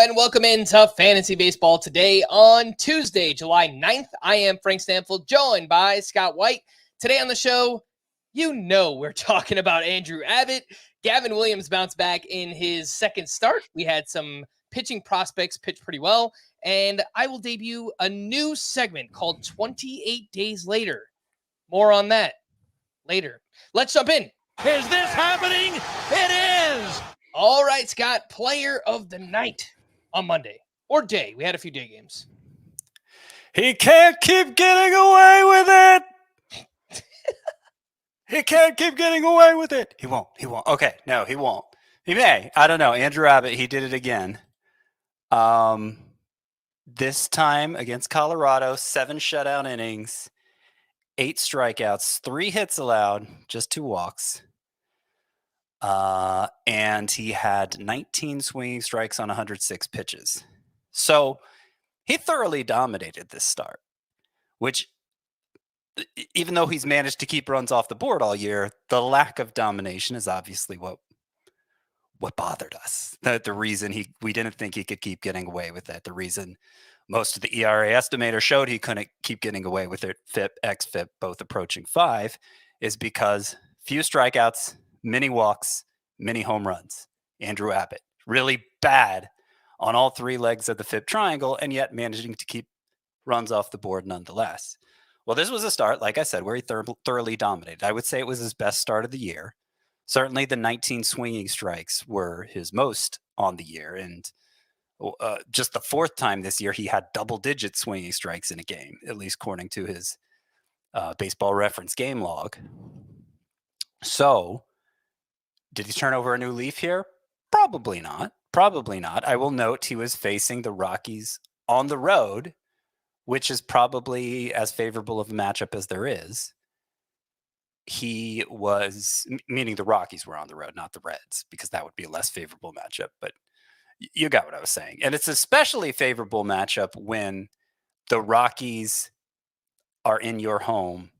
and welcome into Fantasy Baseball today on Tuesday, July 9th. I am Frank Stampfl, joined by Scott White. Today on the show, we're talking about Andrew Abbott. Gavin Williams bounced back in his second start. We had some pitching prospects pitch pretty well, and I will debut a new segment called 28 Days Later. More on that later. Let's jump in. Is this happening? It is! All right, Scott, player of the night on Monday or day. We had a few day games. He can't keep getting away with it. He can't keep getting away with it. He won't. Okay, no, he won't. He may. I don't know. Andrew Abbott, he did it again. This time against Colorado, 7 shutout innings, 8 strikeouts, 3 hits allowed, just 2 walks. And he had 19 swinging strikes on 106 pitches. So he thoroughly dominated this start, which, even though he's managed to keep runs off the board all year, the lack of domination is obviously what bothered us. The reason we didn't think he could keep getting away with it. The reason most of the ERA estimator showed he couldn't keep getting away with it, FIP, xFIP, both approaching 5, is because few strikeouts, many walks, many home runs. Andrew Abbott, really bad on all 3 legs of the FIP triangle, and yet managing to keep runs off the board nonetheless. Well, this was a start, like I said, where he thoroughly dominated. I would say it was his best start of the year. Certainly the 19 swinging strikes were his most on the year, and just the 4th time this year he had double-digit swinging strikes in a game, at least according to his Baseball Reference game log. So, did he turn over a new leaf here? Probably not. I will note he was facing the Rockies on the road, which is probably as favorable of a matchup as there is. He was, meaning the Rockies were on the road, not the Reds, because that would be a less favorable matchup. But you got what I was saying. And it's especially favorable matchup when the Rockies are in your home.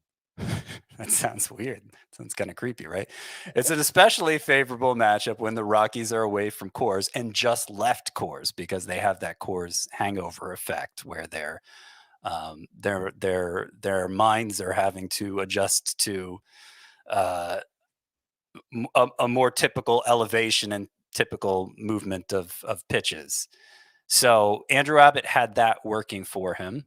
That sounds weird. Sounds kind of creepy, right? It's an especially favorable matchup when the Rockies are away from Coors and just left Coors, because they have that Coors hangover effect where their minds are having to adjust to a more typical elevation and typical movement of pitches. So Andrew Abbott had that working for him.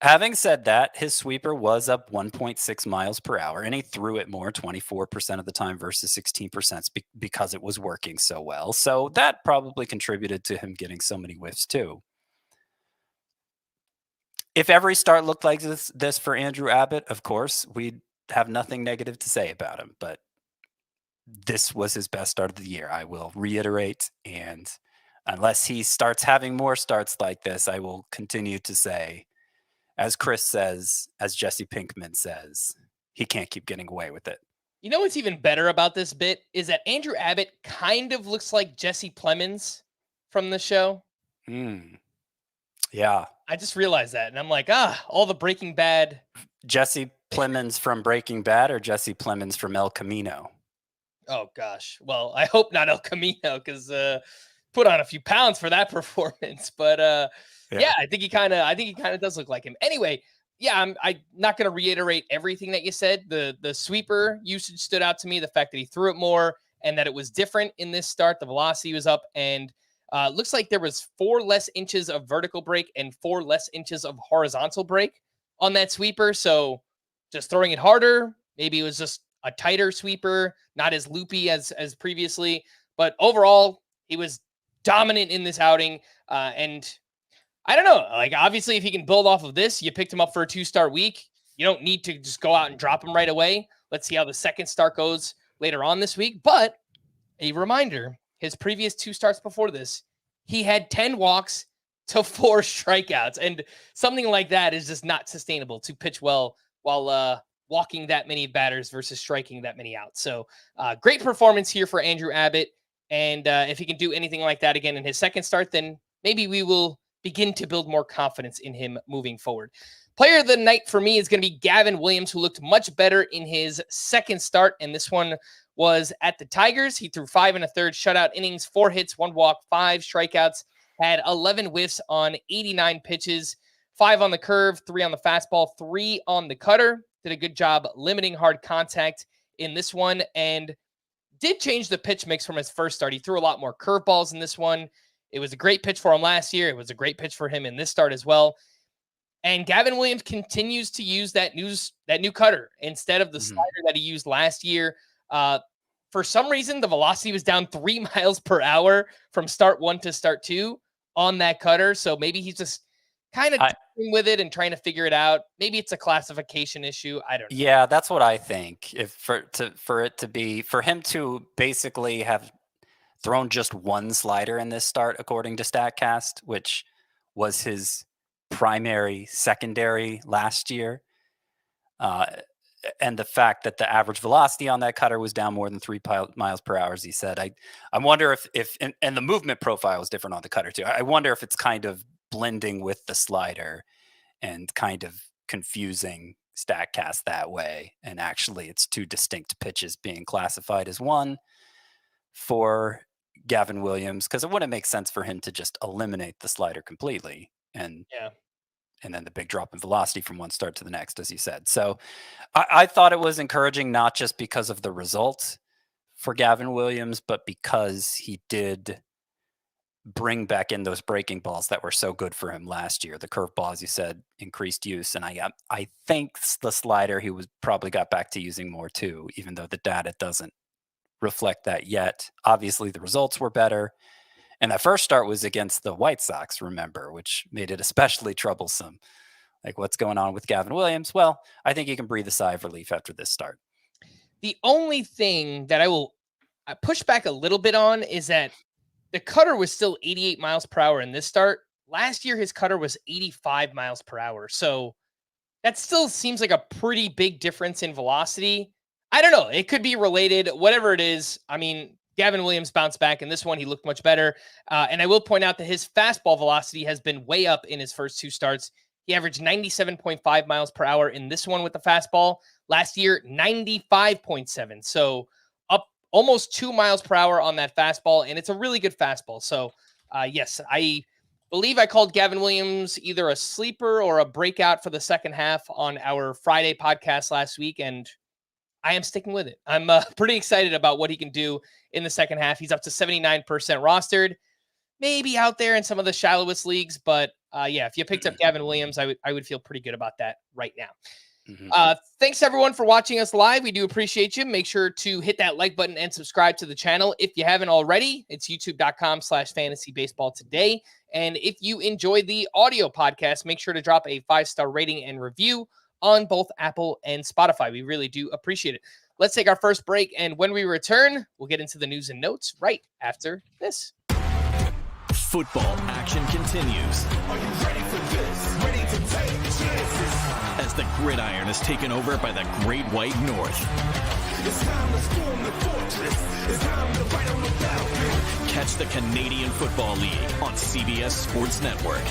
Having said that, his sweeper was up 1.6 miles per hour, and he threw it more, 24% of the time versus 16% because it was working so well. So that probably contributed to him getting so many whiffs too. If every start looked like this for Andrew Abbott, of course, we'd have nothing negative to say about him. But this was his best start of the year, I will reiterate. And unless he starts having more starts like this, I will continue to say, as Chris says, as Jesse Pinkman says, he can't keep getting away with it. You know what's even better about this bit is that Andrew Abbott kind of looks like Jesse Plemons from the show. Yeah. I just realized that, and I'm like, all the Breaking Bad. Jesse Plemons from Breaking Bad or Jesse Plemons from El Camino? Oh, gosh. Well, I hope not El Camino, because put on a few pounds for that performance. But yeah, I think he kind of does look like him. Anyway, yeah, I'm not going to reiterate everything that you said. The sweeper usage stood out to me. The fact that he threw it more and that it was different in this start. The velocity was up, and looks like there was 4 less inches of vertical break and 4 less inches of horizontal break on that sweeper. So just throwing it harder. Maybe it was just a tighter sweeper, not as loopy as previously. But overall, he was dominant in this outing. And I don't know, like, obviously, if he can build off of this, you picked him up for a 2-start week. You don't need to just go out and drop him right away. Let's see how the second start goes later on this week. But a reminder, his previous 2 starts before this, he had 10 walks to 4 strikeouts. And something like that is just not sustainable to pitch well while walking that many batters versus striking that many out. So great performance here for Andrew Abbott. And if he can do anything like that again in his second start, then maybe we will begin to build more confidence in him moving forward. Player of the night for me is going to be Gavin Williams, who looked much better in his second start. And this one was at the Tigers. He threw 5 1/3 shutout innings, 4 hits, 1 walk, 5 strikeouts, had 11 whiffs on 89 pitches, 5 on the curve, 3 on the fastball, 3 on the cutter. Did a good job limiting hard contact in this one, and did change the pitch mix from his first start. He threw a lot more curveballs in this one. It was a great pitch for him last year. It was a great pitch for him in this start as well. And Gavin Williams continues to use that new cutter instead of the slider that he used last year. For some reason, the velocity was down 3 miles per hour from start 1 to start 2 on that cutter. So maybe he's just kind of with it and trying to figure it out. Maybe it's a classification issue. I don't know. Yeah, that's what I think. If for him to basically have thrown just one slider in this start, according to StatCast, which was his primary, secondary last year, and the fact that the average velocity on that cutter was down more than 3 miles per hour, as he said, I wonder if and the movement profile is different on the cutter too. I wonder if it's kind of blending with the slider and kind of confusing StatCast that way. And actually it's 2 distinct pitches being classified as one for Gavin Williams, because it wouldn't make sense for him to just eliminate the slider completely. And then the big drop in velocity from one start to the next, as you said. So I thought it was encouraging, not just because of the result for Gavin Williams, but because he did bring back in those breaking balls that were so good for him last year. The curveball, as you said, increased use. And I think the slider he was probably got back to using more too, even though the data doesn't reflect that yet. Obviously, the results were better. And that first start was against the White Sox, remember, which made it especially troublesome. Like, what's going on with Gavin Williams? Well, I think he can breathe a sigh of relief after this start. The only thing that I push back a little bit on is that the cutter was still 88 miles per hour in this start. Last year, his cutter was 85 miles per hour. So that still seems like a pretty big difference in velocity. I don't know. It could be related, whatever it is. I mean, Gavin Williams bounced back in this one. He looked much better. And I will point out that his fastball velocity has been way up in his first 2 starts. He averaged 97.5 miles per hour in this one with the fastball. Last year, 95.7. So up almost 2 miles per hour on that fastball. And it's a really good fastball. So yes, I believe I called Gavin Williams either a sleeper or a breakout for the second half on our Friday podcast last week. And I am sticking with it. I'm pretty excited about what he can do in the second half. He's up to 79% rostered, maybe out there in some of the shallowest leagues. But yeah, if you picked up Gavin Williams, I would feel pretty good about that right now. Thanks everyone for watching us live. We do appreciate you. Make sure to hit that like button and subscribe to the channel. If you haven't already, it's youtube.com/fantasybaseball today. And if you enjoyed the audio podcast, make sure to drop a 5-star rating and review on both Apple and Spotify. We really do appreciate it. Let's take our first break, and when we return, we'll get into the news and notes right after this. Football action continues. Are you ready for this? Ready to take chances? As the gridiron is taken over by the Great White North. It's time to storm the fortress. It's time to fight on the battlefield. Catch the Canadian Football League on CBS Sports Network.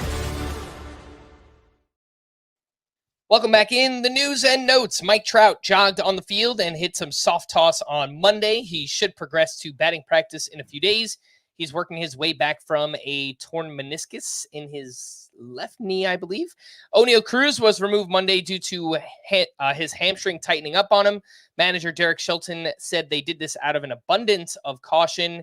Welcome back in the news and notes. Mike Trout jogged on the field and hit some soft toss on Monday. He should progress to batting practice in a few days. He's working his way back from a torn meniscus in his left knee, I believe. Oneil Cruz was removed Monday due to his hamstring tightening up on him. Manager Derek Shelton said they did this out of an abundance of caution.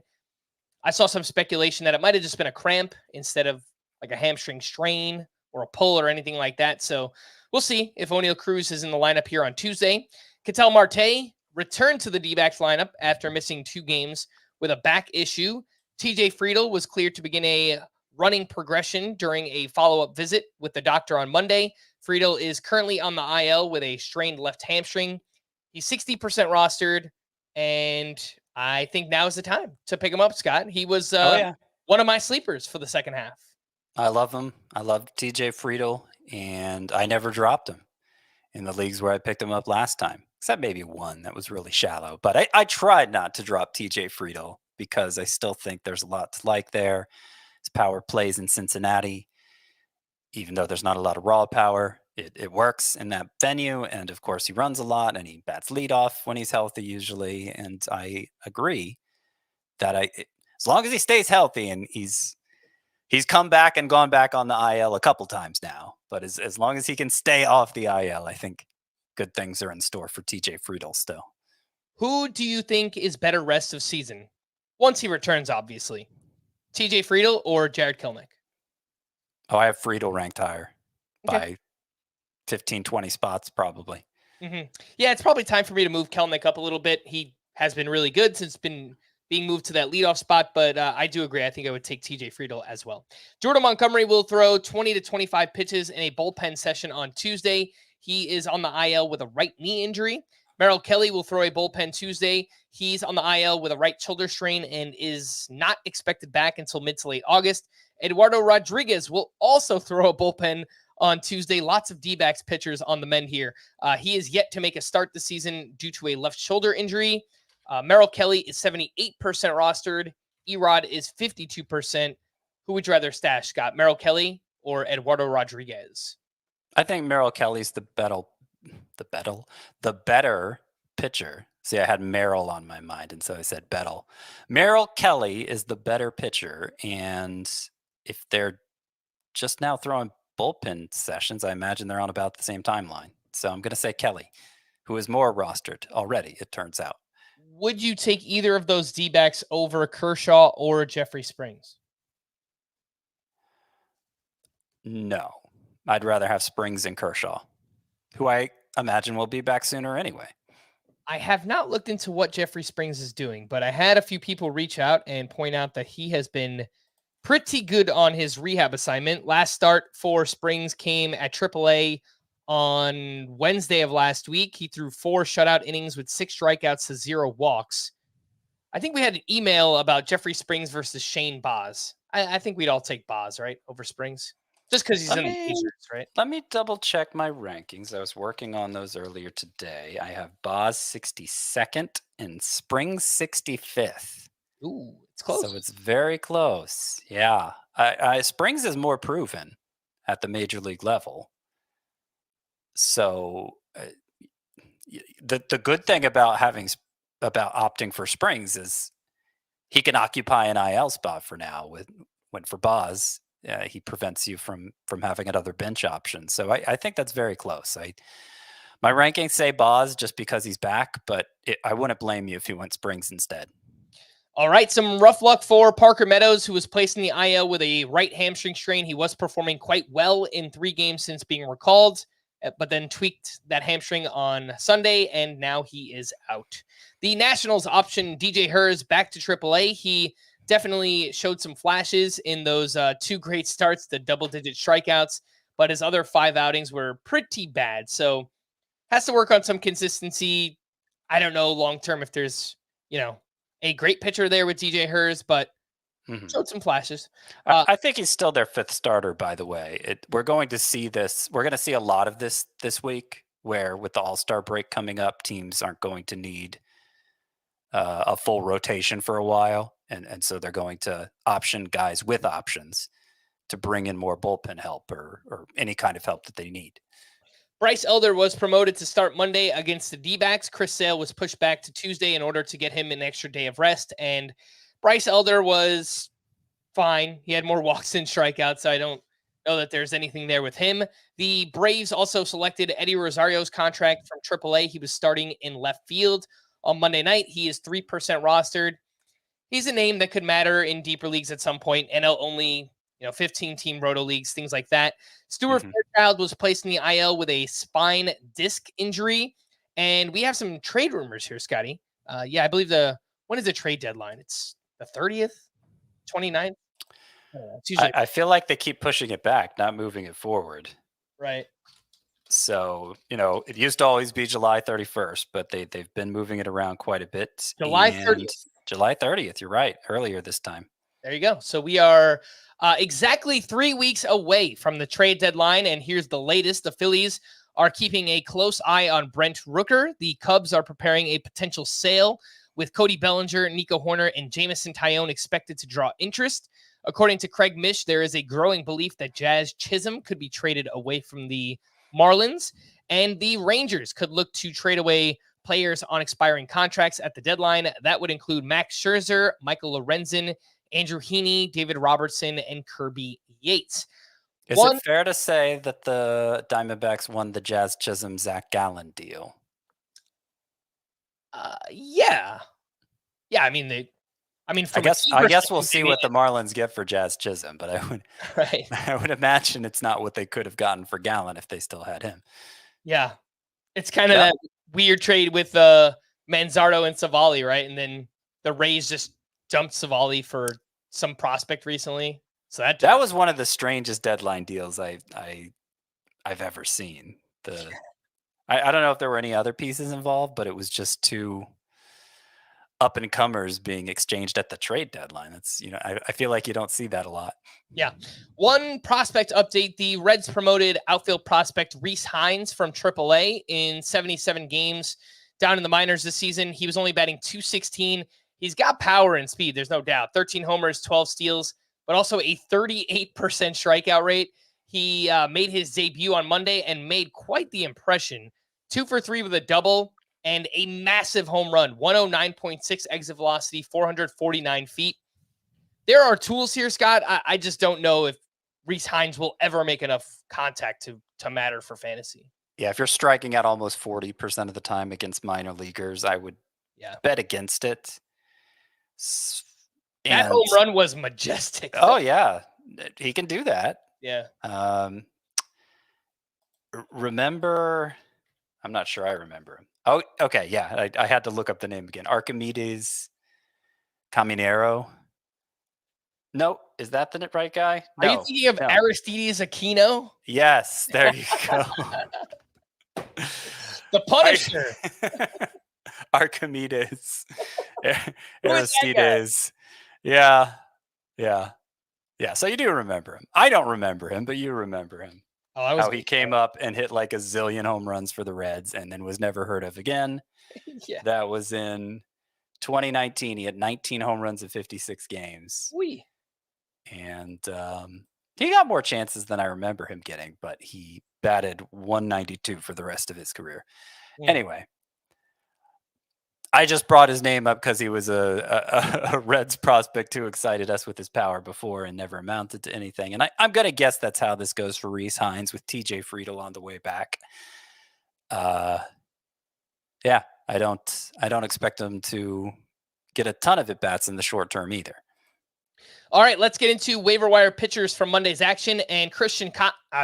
I saw some speculation that it might have just been a cramp instead of like a hamstring strain or a pull or anything like that. So we'll see if Oneil Cruz is in the lineup here on Tuesday. Ketel Marte returned to the D-backs lineup after missing 2 games with a back issue. TJ Friedl was cleared to begin a running progression during a follow-up visit with the doctor on Monday. Friedl is currently on the IL with a strained left hamstring. He's 60% rostered, and I think now is the time to pick him up, Scott. He was one of my sleepers for the second half. I love him. I love TJ Friedl, and I never dropped him in the leagues where I picked him up last time, except maybe one that was really shallow. But I tried not to drop TJ Friedl because I still think there's a lot to like there. His power plays in Cincinnati, even though there's not a lot of raw power. it works in that venue. And of course, he runs a lot and he bats leadoff when he's healthy usually. And I agree that as long as he stays healthy, and he's come back and gone back on the IL a couple times now, but as long as he can stay off the IL, I think good things are in store for TJ Friedl still. Who do you think is better rest of season? Once he returns, obviously. TJ Friedl or Jared Kelenic? Oh, I have Friedl ranked higher by 15, 20 spots probably. Mm-hmm. Yeah, it's probably time for me to move Kelenic up a little bit. He has been really good since being moved to that leadoff spot, but I do agree. I think I would take TJ Friedl as well. Jordan Montgomery will throw 20 to 25 pitches in a bullpen session on Tuesday. He is on the IL with a right knee injury. Merrill Kelly will throw a bullpen Tuesday. He's on the IL with a right shoulder strain and is not expected back until mid to late August. Eduardo Rodriguez will also throw a bullpen on Tuesday. Lots of D-backs pitchers on the mend here. He is yet to make a start this season due to a left shoulder injury. Merrill Kelly is 78% rostered. Erod is 52%. Who would you rather stash, Scott? Merrill Kelly or Eduardo Rodriguez? I think Merrill Kelly's the better pitcher. See, I had Merrill on my mind, and so I said Bettle. Merrill Kelly is the better pitcher, and if they're just now throwing bullpen sessions, I imagine they're on about the same timeline. So I'm going to say Kelly, who is more rostered already, it turns out. Would you take either of those D-backs over Kershaw or Jeffrey Springs? No. I'd rather have Springs and Kershaw, who I imagine will be back sooner anyway. I have not looked into what Jeffrey Springs is doing, but I had a few people reach out and point out that he has been pretty good on his rehab assignment. Last start for Springs came at AAA on Wednesday of last week. He threw 4 shutout innings with 6 strikeouts to 0 walks. I think we had an email about Jeffrey Springs versus Shane Baz. I think we'd all take Baz, right, over Springs. Just because he's in the majors, right? Let me double check my rankings. I was working on those earlier today. I have Baz 62nd and Springs 65th. Ooh, it's close. So it's very close. Yeah. Springs is more proven at the major league level. So the good thing about opting for Springs is he can occupy an IL spot for now. When for Baz, he prevents you from having another bench option. So I think that's very close. My rankings say Baz just because he's back, but I wouldn't blame you if he went Springs instead. All right, some rough luck for Parker Meadows, who was placed in the IL with a right hamstring strain. He was performing quite well in 3 games since being recalled, but then tweaked that hamstring on Sunday, and now he is out. The Nationals option DJ Herz back to AAA. He definitely showed some flashes in those 2 great starts, the double-digit strikeouts, but his other 5 outings were pretty bad. So has to work on some consistency. I don't know long-term if there's, a great pitcher there with DJ Herz, but showed some flashes. I think he's still their 5th starter, by the way. We're going to see this. We're going to see a lot of this week, where with the All-Star break coming up, teams aren't going to need a full rotation for a while. And so they're going to option guys with options to bring in more bullpen help or any kind of help that they need. Bryce Elder was promoted to start Monday against the D-backs. Chris Sale was pushed back to Tuesday in order to get him an extra day of rest. And Bryce Elder was fine. He had more walks than strikeouts, so I don't know that there's anything there with him. The Braves also selected Eddie Rosario's contract from AAA. He was starting in left field on Monday night. He is 3% rostered. He's a name that could matter in deeper leagues at some point. NL only, 15-team roto leagues, things like that. Stuart Fairchild was placed in the IL with a spine disc injury. And we have some trade rumors here, Scotty. I believe when is the trade deadline? It's the 30th, 29th? I feel like they keep pushing it back, not moving it forward. Right. So, it used to always be July 31st, but they've been moving it around quite a bit. July 30th. July 30th, you're right. Earlier this time. There you go. So we are exactly 3 weeks away from the trade deadline. And here's the latest. The Phillies are keeping a close eye on Brent Rooker. The Cubs are preparing a potential sale with Cody Bellinger, Nico Horner, and Jamison Tyone expected to draw interest. According to Craig Mish, there is a growing belief that Jazz Chisholm could be traded away from the Marlins, and the Rangers could look to trade away players on expiring contracts at the deadline. That would include Max Scherzer, Michael Lorenzen, Andrew Heaney, David Robertson, and Kirby Yates. Is it fair to say that the Diamondbacks won the Jazz Chisholm Zach Gallen deal? Yeah. I mean, I guess we'll see what the Marlins get for Jazz Chisholm, but I would imagine it's not what they could have gotten for Gallen if they still had him. Yeah. It's kind of that weird trade with Manzardo and Savali, right? And then the Rays just dumped Savali for some prospect recently. So that was one of the strangest deadline deals I've ever seen. I don't know if there were any other pieces involved, but it was just two up and comers being exchanged at the trade deadline. That's, I feel like you don't see that a lot. Yeah. One prospect update: the Reds promoted outfield prospect Rhys Hines from AAA in 77 games down in the minors this season. He was only batting .216. He's got power and speed, there's no doubt. 13 homers, 12 steals, but also a 38% strikeout rate. He made his debut on Monday and made quite the impression. 2 for 3 with a double and a massive home run. 109.6 exit velocity, 449 feet. There are tools here, Scott. I just don't know if Rhys Hines will ever make enough contact to matter for fantasy. Yeah, if you're striking out almost 40% of the time against minor leaguers, I would bet against it. That home run was majestic. Oh, yeah. He can do that. Yeah. Remember, I'm not sure I remember him. Oh, okay. Yeah, I had to look up the name again. Archimedes Caminero. No, is that the right guy? No, are you thinking of Aristides Aquino? Yes, there you go. The Punisher. Archimedes. Aristides. Yeah. So you do remember him. I don't remember him, but you remember him. How he came up and hit like a zillion home runs for the Reds and then was never heard of again. Yeah. That was in 2019. He had 19 home runs in 56 games. And he got more chances than I remember him getting, but he batted 192 for the rest of his career. Anyway, I just brought his name up because he was a Reds prospect who excited us with his power before and never amounted to anything. And I'm going to guess that's how this goes for Rhys Hines with TJ Friedl on the way back. Yeah, I don't expect him to get a ton of at-bats in the short term either. All right, let's get into waiver wire pitchers from Monday's action. And Christian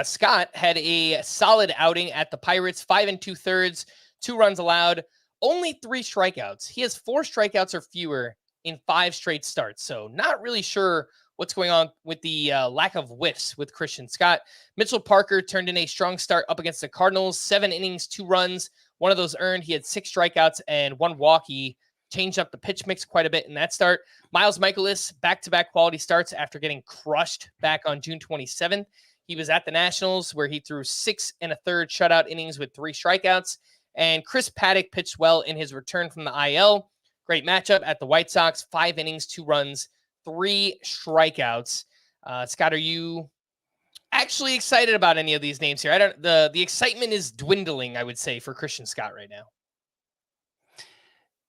Scott had a solid outing at the Pirates, 5 2/3, 2 runs allowed, only 3 strikeouts. He has 4 strikeouts or fewer in 5 straight starts. So not really sure what's going on with the lack of whiffs with Christian Scott. Mitchell Parker turned in a strong start up against the Cardinals, 7 innings, 2 runs. One of those earned. He had 6 strikeouts and 1 walk. He changed up the pitch mix quite a bit in that start. Miles Mikolas, back-to-back quality starts after getting crushed back on June 27th. He was at the Nationals where he threw 6 1/3 shutout innings with 3 strikeouts. And Chris Paddock pitched well in his return from the IL. Great matchup at the White Sox, 5 innings, 2 runs, 3 strikeouts. Scott, are you actually excited about any of these names here? The excitement is dwindling, I would say, for Christian Scott right now.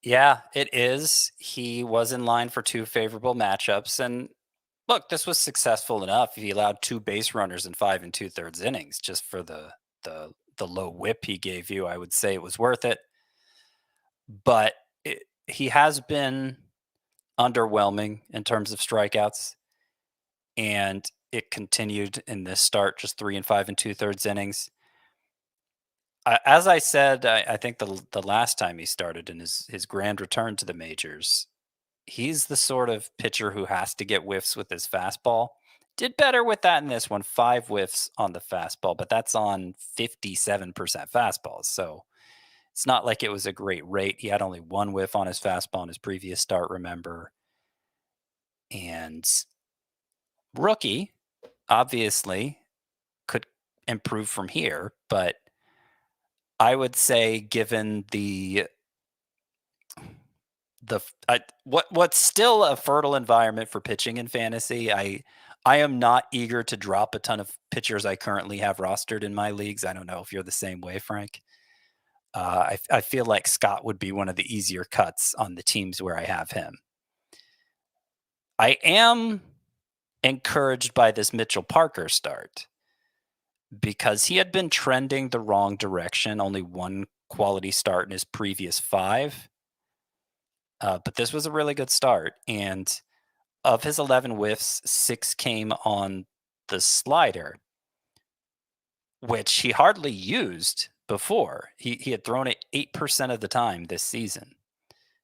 Yeah, it is. He was in line for 2 favorable matchups. And look, this was successful enough. He allowed 2 base runners in 5 2/3 innings just for the low whip he gave you. I would say it was worth it. But he has been underwhelming in terms of strikeouts. And it continued in this start, just 3 5 2/3 innings. As I said, I think the last time he started in his grand return to the majors, he's the sort of pitcher who has to get whiffs with his fastball. Did better with that in this one, 5 whiffs on the fastball, but that's on 57% fastballs. So it's not like it was a great rate. He had only 1 whiff on his fastball in his previous start, remember. And rookie, obviously, could improve from here, but I would say, given what's still a fertile environment for pitching in fantasy, I I am not eager to drop a ton of pitchers I currently have rostered in my leagues. I don't know if you're the same way, Frank. I feel like Scott would be one of the easier cuts on the teams where I have him. I am encouraged by this Mitchell Parker start because he had been trending the wrong direction. Only one quality start in his previous 5. But this was a really good start. And of his 11 whiffs, 6 came on the slider, which he hardly used before. He had thrown it 8% of the time this season.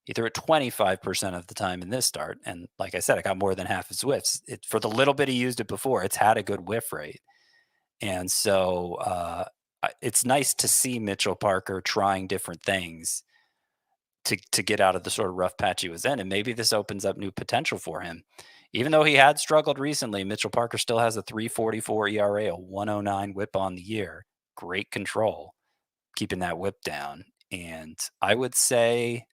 He threw it 25% of the time in this start. And like I said, I got more than half his whiffs. For the little bit he used it before, it's had a good whiff rate. And so it's nice to see Mitchell Parker trying different things to get out of the sort of rough patch he was in. And maybe this opens up new potential for him. Even though he had struggled recently, Mitchell Parker still has a 3.44 ERA, a 109 whip on the year. Great control, keeping that whip down. And I would say,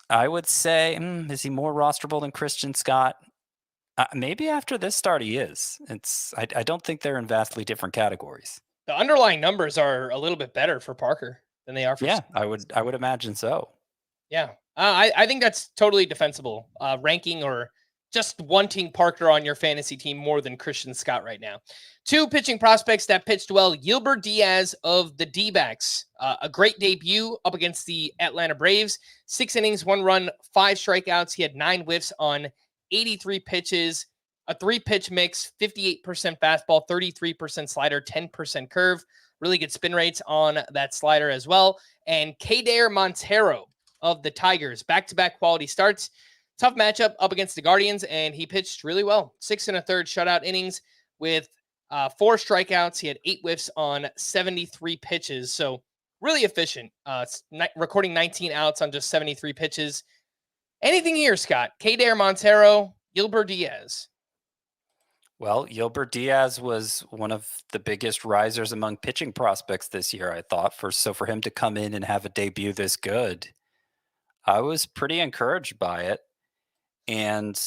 is he more rosterable than Christian Scott? Maybe after this start he is. I don't think they're in vastly different categories. The underlying numbers are a little bit better for Parker than they are for Scott. I would imagine so. Yeah. I think that's totally defensible, ranking or just wanting Parker on your fantasy team more than Christian Scott right now. 2 pitching prospects that pitched well. Yilber Diaz of the D-backs. A great debut up against the Atlanta Braves. 6 innings, 1 run, 5 strikeouts. He had 9 whiffs on 83 pitches, a 3-pitch mix, 58% fastball, 33% slider, 10% curve. Really good spin rates on that slider as well. And Keider Montero of the Tigers, back-to-back quality starts. Tough matchup up against the Guardians, and he pitched really well. 6 1/3 shutout innings with 4 strikeouts. He had 8 whiffs on 73 pitches, so really efficient. Recording 19 outs on just 73 pitches. Anything here, Scott? Keider Montero, Yilber Diaz. Well, Yilber Diaz was one of the biggest risers among pitching prospects this year, I thought. For him to come in and have a debut this good, I was pretty encouraged by it. And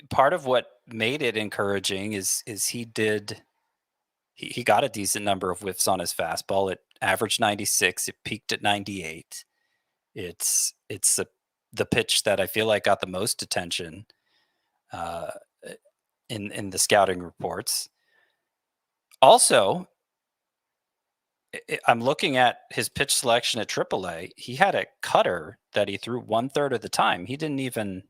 part of what made it encouraging is he got a decent number of whiffs on his fastball. It averaged 96. It peaked at 98. It's the pitch that I feel like got the most attention in the scouting reports. Also, I'm looking at his pitch selection at AAA. He had a cutter that he threw 1/3 of the time. He didn't even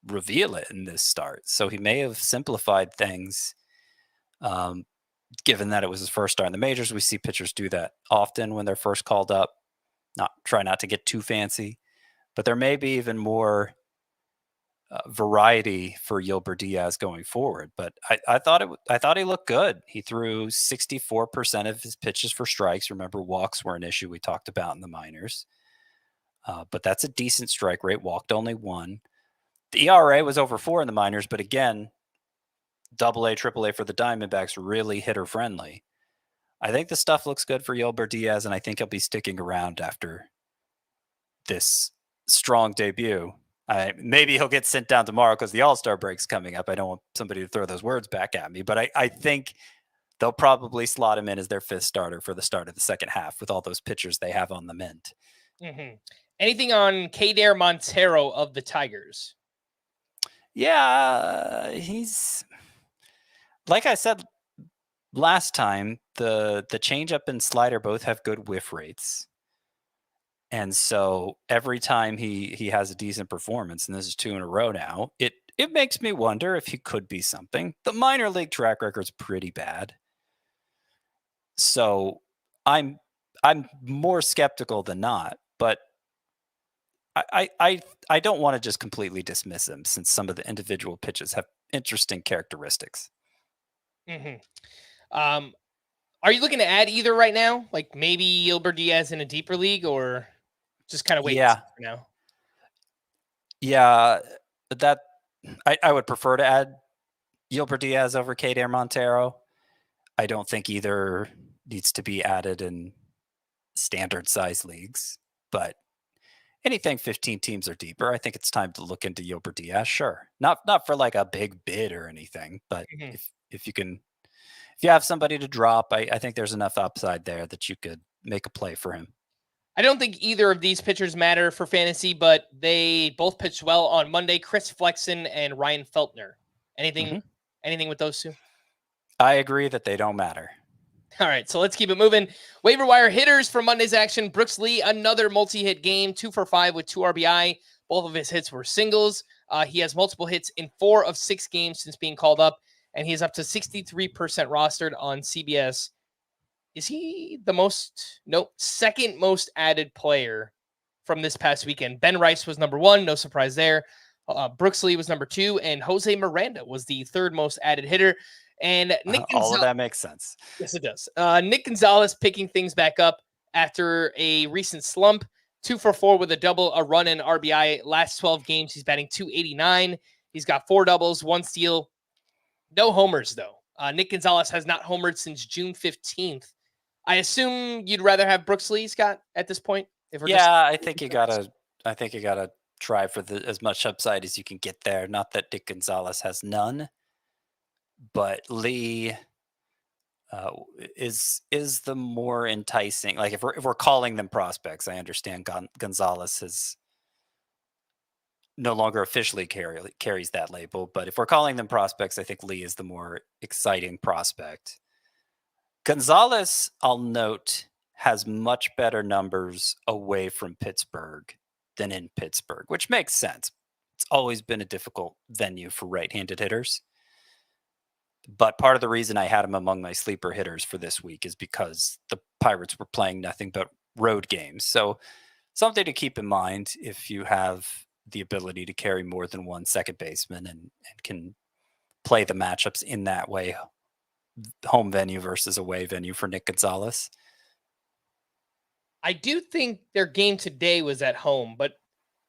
reveal it in this start. So he may have simplified things, given that it was his first start in the majors. We see pitchers do that often when they're first called up. Try not to get too fancy, but there may be even more variety for Yilber Diaz going forward. But I thought he looked good. He threw 64% of his pitches for strikes. Remember, walks were an issue we talked about in the minors. But that's a decent strike rate. Walked only 1. The ERA was over 4 in the minors, but again, AA, AAA for the Diamondbacks, really hitter friendly. I think the stuff looks good for Yilber Diaz, and I think he'll be sticking around after this strong debut. Maybe he'll get sent down tomorrow because the All-Star break's coming up. I don't want somebody to throw those words back at me, but I think they'll probably slot him in as their 5th starter for the start of the second half with all those pitchers they have on the mint. Mm-hmm. Anything on Keider Montero of the Tigers? Yeah, he's, like I said last time, the changeup and slider both have good whiff rates. And so every time he has a decent performance, and this is 2 in a row now, it makes me wonder if he could be something. The minor league track record's pretty bad. So I'm more skeptical than not, but I don't want to just completely dismiss him since some of the individual pitches have interesting characteristics. Mm-hmm. Are you looking to add either right now? Like maybe Yilber Diaz in a deeper league, or just kind of wait for now? Yeah, that I would prefer to add Yilber Diaz over Keider Montero. I don't think either needs to be added in standard size leagues, but anything 15 teams or deeper, I think it's time to look into Yober Diaz. Sure, not for like a big bid or anything, but if you have somebody to drop, I think there's enough upside there that you could make a play for him. I don't think either of these pitchers matter for fantasy, but they both pitched well on Monday. Chris Flexen and Ryan Feltner. Anything with those two? I agree that they don't matter. All right, so let's keep it moving. Waiver wire hitters for Monday's action. Brooks Lee, another multi-hit game, 2 for 5 with 2 RBI. Both of his hits were singles. He has multiple hits in 4 of 6 games since being called up, and he's up to 63% rostered on CBS. Is he the second most added player from this past weekend? Ben Rice was number 1, no surprise there. Brooks Lee was number 2, and Jose Miranda was the third most added hitter. And Nick all of that makes sense. Yes, it does. Nick Gonzalez picking things back up after a recent slump. 2 for 4 with a double, a run, and RBI. Last 12 games, he's batting .289. He's got 4 doubles, 1 steal. No homers, though. Nick Gonzalez has not homered since June 15th. I assume you'd rather have Brooks Lee, Scott, at this point? I think you gotta try for as much upside as you can get there. Not that Nick Gonzalez has none, but Lee is the more enticing. Like if we're calling them prospects, I understand Gonzalez is no longer officially carries that label, but if we're calling them prospects, I think Lee is the more exciting prospect. Gonzalez, I'll note, has much better numbers away from Pittsburgh than in Pittsburgh, which makes sense. It's always been a difficult venue for right-handed hitters. But part of the reason I had him among my sleeper hitters for this week is because the Pirates were playing nothing but road games. So something to keep in mind if you have the ability to carry more than one second baseman and can play the matchups in that way, home venue versus away venue for Nick Gonzalez. I do think their game today was at home, but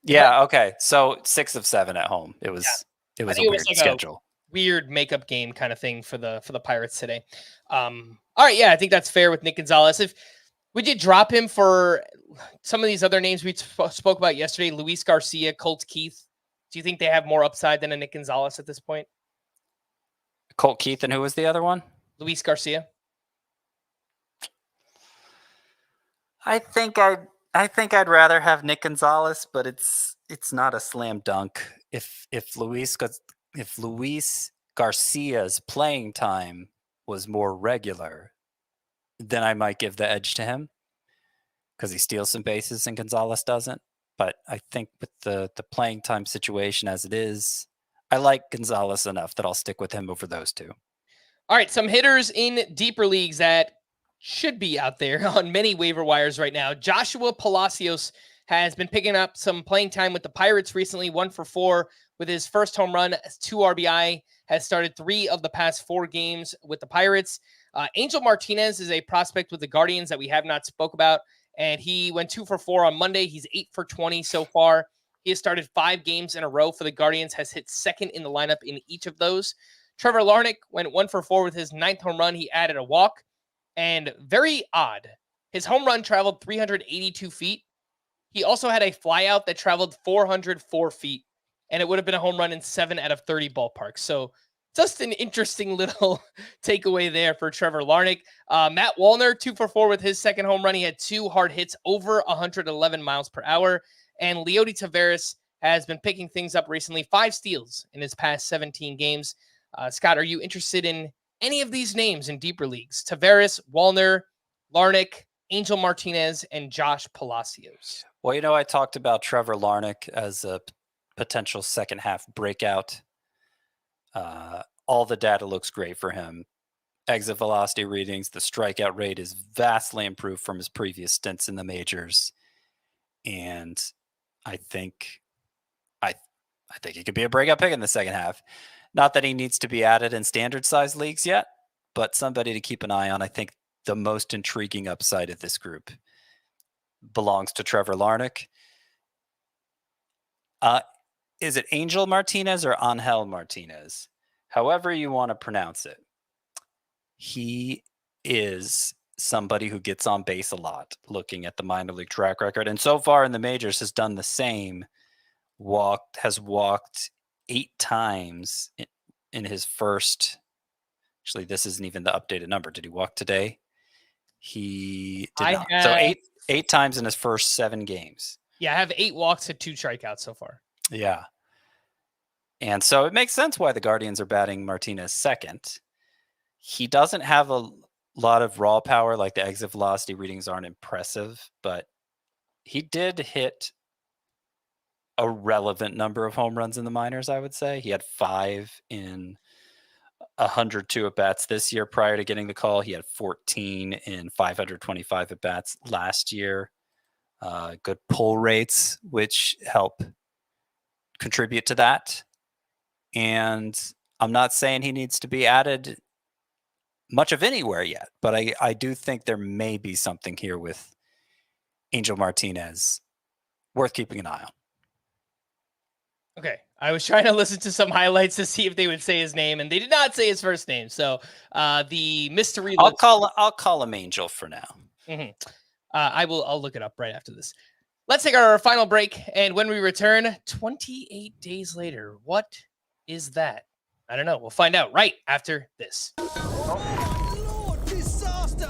okay. So 6 of 7 at home. It was a weird schedule. Weird makeup game kind of thing for the Pirates today. All right, I think that's fair with Nick Gonzalez. If we did drop him for some of these other names we spoke about yesterday, Luis Garcia, Colt Keith, do you think they have more upside than a Nick Gonzalez at this point? Colt Keith, and who was the other one? Luis Garcia. I think I'd rather have Nick Gonzalez, but it's not a slam dunk. If Luis Garcia's playing time was more regular, then I might give the edge to him because he steals some bases and Gonzalez doesn't. But I think with the playing time situation as it is, I like Gonzalez enough that I'll stick with him over those two. All right, some hitters in deeper leagues that should be out there on many waiver wires right now. Joshua Palacios has been picking up some playing time with the Pirates recently, 1 for 4 with his first home run, 2 RBI, has started 3 of the past 4 games with the Pirates. Angel Martinez is a prospect with the Guardians that we have not spoke about, and he went 2 for 4 on Monday. He's 8 for 20 so far. He has started 5 games in a row for the Guardians, has hit second in the lineup in each of those. Trevor Larnach went 1 for 4 with his 9th home run. He added a walk, and very odd, his home run traveled 382 feet. He also had a flyout that traveled 404 feet, and it would have been a home run in 7 out of 30 ballparks. So just an interesting little takeaway there for Trevor Larnach. Matt Wallner, 2 for 4 with his second home run. He had 2 hard hits over 111 miles per hour. And Leody Taveras has been picking things up recently, 5 steals in his past 17 games. Scott, are you interested in any of these names in deeper leagues? Taveras, Wallner, Larnach, Angel Martinez, and Josh Palacios. Well, I talked about Trevor Larnach as a potential second half breakout. All the data looks great for him. Exit velocity readings, the strikeout rate is vastly improved from his previous stints in the majors. And I think he could be a breakout pick in the second half. Not that he needs to be added in standard size leagues yet, but somebody to keep an eye on. I think the most intriguing upside of this group belongs to Trevor Larnach. Is it Angel Martinez or Angel Martinez? However you want to pronounce it. He is somebody who gets on base a lot, looking at the minor league track record. And so far in the majors has done the same. Has walked 8 times in his first. Actually, this isn't even the updated number. Did he walk today? He did not. So eight times in his first 7 games. Yeah, I have 8 walks and 2 strikeouts so far. Yeah. And so it makes sense why the Guardians are batting Martinez second. He doesn't have a lot of raw power, like the exit velocity readings aren't impressive, but he did hit a relevant number of home runs in the minors, I would say. He had 5 in 102 at-bats this year. Prior to getting the call, he had 14 in 525 at-bats last year. Good pull rates, which help contribute to that. And I'm not saying he needs to be added much of anywhere yet, but I do think there may be something here with Angel Martinez worth keeping an eye on. Okay. I was trying to listen to some highlights to see if they would say his name, and they did not say his first name. So the mystery. I'll call him Angel for now. Mm-hmm. I'll look it up right after this. Let's take our final break, and when we return, 28 days later, what is that? I don't know. We'll find out right after this. Oh, Lord, disaster!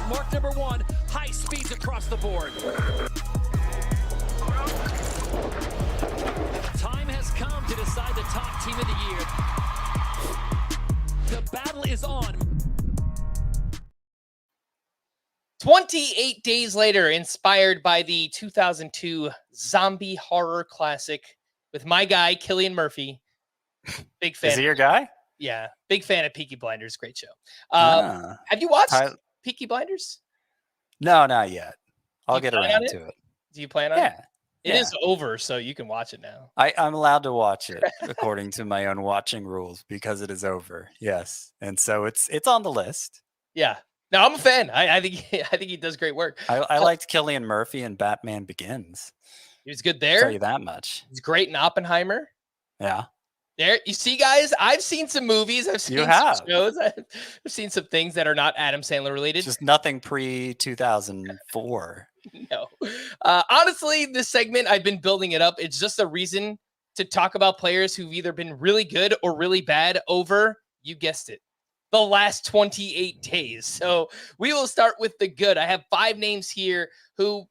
Mark number 1, high speeds across the board. Time has come to decide the top team of the year. The battle is on. 28 days later, inspired by the 2002 zombie horror classic with my guy, Cillian Murphy. Big fan. Is he your guy? Yeah. Big fan of Peaky Blinders. Great show. Have you watched Peaky Blinders? No, not yet. I'll get around to it. Do you plan on it? Yeah. It is over, so you can watch it now. I'm allowed to watch it according to my own watching rules because it is over. Yes. And so it's on the list. Yeah. No, I'm a fan. I think he does great work. I liked Cillian Murphy in Batman Begins. He was good there. I'll tell you that much. He's great in Oppenheimer. Yeah. There, you see, guys, I've seen some movies. I've seen some shows. I've seen some things that are not Adam Sandler related. Just nothing pre-2004. No. Honestly, this segment, I've been building it up. It's just a reason to talk about players who've either been really good or really bad over, you guessed it, the last 28 days. So we will start with the good. I have 5 names here who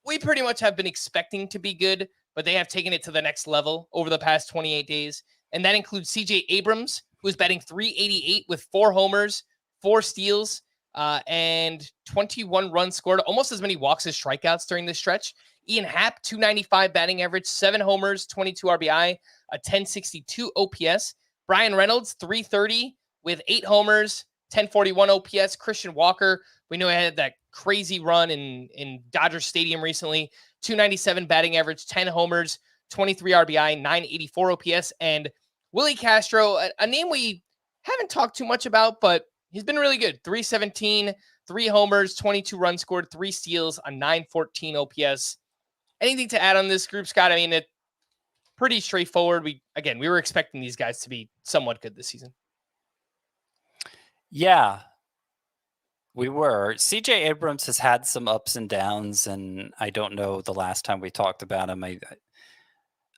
we pretty much have been expecting to be good, but they have taken it to the next level over the past 28 days. And that includes CJ Abrams, who's batting .388 with 4 homers, 4 steals, and 21 runs scored, almost as many walks as strikeouts during this stretch. Ian Happ, .295 batting average, 7 homers, 22 RBI, a .1062 OPS. Brian Reynolds, .330 with 8 homers, 1041 OPS. Christian Walker, we know he had that crazy run in Dodger Stadium recently. .297 batting average, 10 homers, 23 RBI, 984 OPS. And Willie Castro, a name we haven't talked too much about, but he's been really good. .317, 3 homers, 22 runs scored, 3 steals, a 914 OPS. Anything to add on this group, Scott? I mean, it's pretty straightforward. We were expecting these guys to be somewhat good this season. Yeah, we were. CJ Abrams has had some ups and downs, and I don't know the last time we talked about him.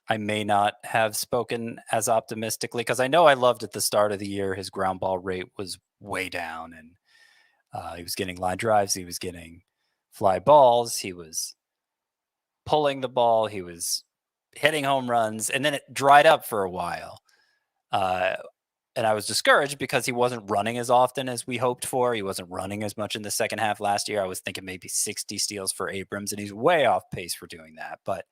I may not have spoken as optimistically because I know I loved at the start of the year his ground ball rate was way down, and he was getting line drives, he was getting fly balls, he was pulling the ball, he was hitting home runs, and then it dried up for a while. And I was discouraged because he wasn't running as often as we hoped for. He wasn't running as much in the second half last year. I was thinking maybe 60 steals for Abrams, and he's way off pace for doing that. But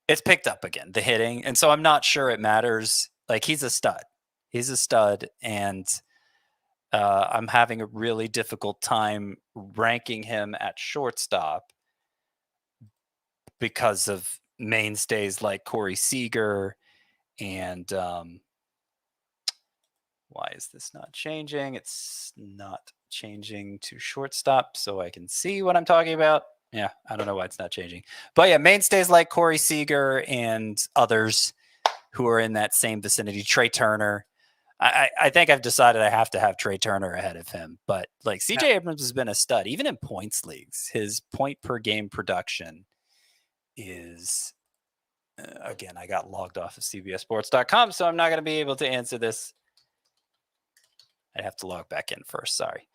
it's picked up again, the hitting. And so I'm not sure it matters. Like, he's a stud. He's a stud, and I'm having a really difficult time ranking him at shortstop because of mainstays like Corey Seager and why is this not changing? It's not changing to shortstop so I can see what I'm talking about. Yeah, I don't know why it's not changing. But yeah, mainstays like Corey Seager and others who are in that same vicinity, Trey Turner, I think I've decided I have to have Trey Turner ahead of him. But like CJ Abrams has been a stud, even in points leagues. His point per game production is, again, I got logged off of CBSSports.com, so I'm not going to be able to answer this. I have to log back in first. Sorry.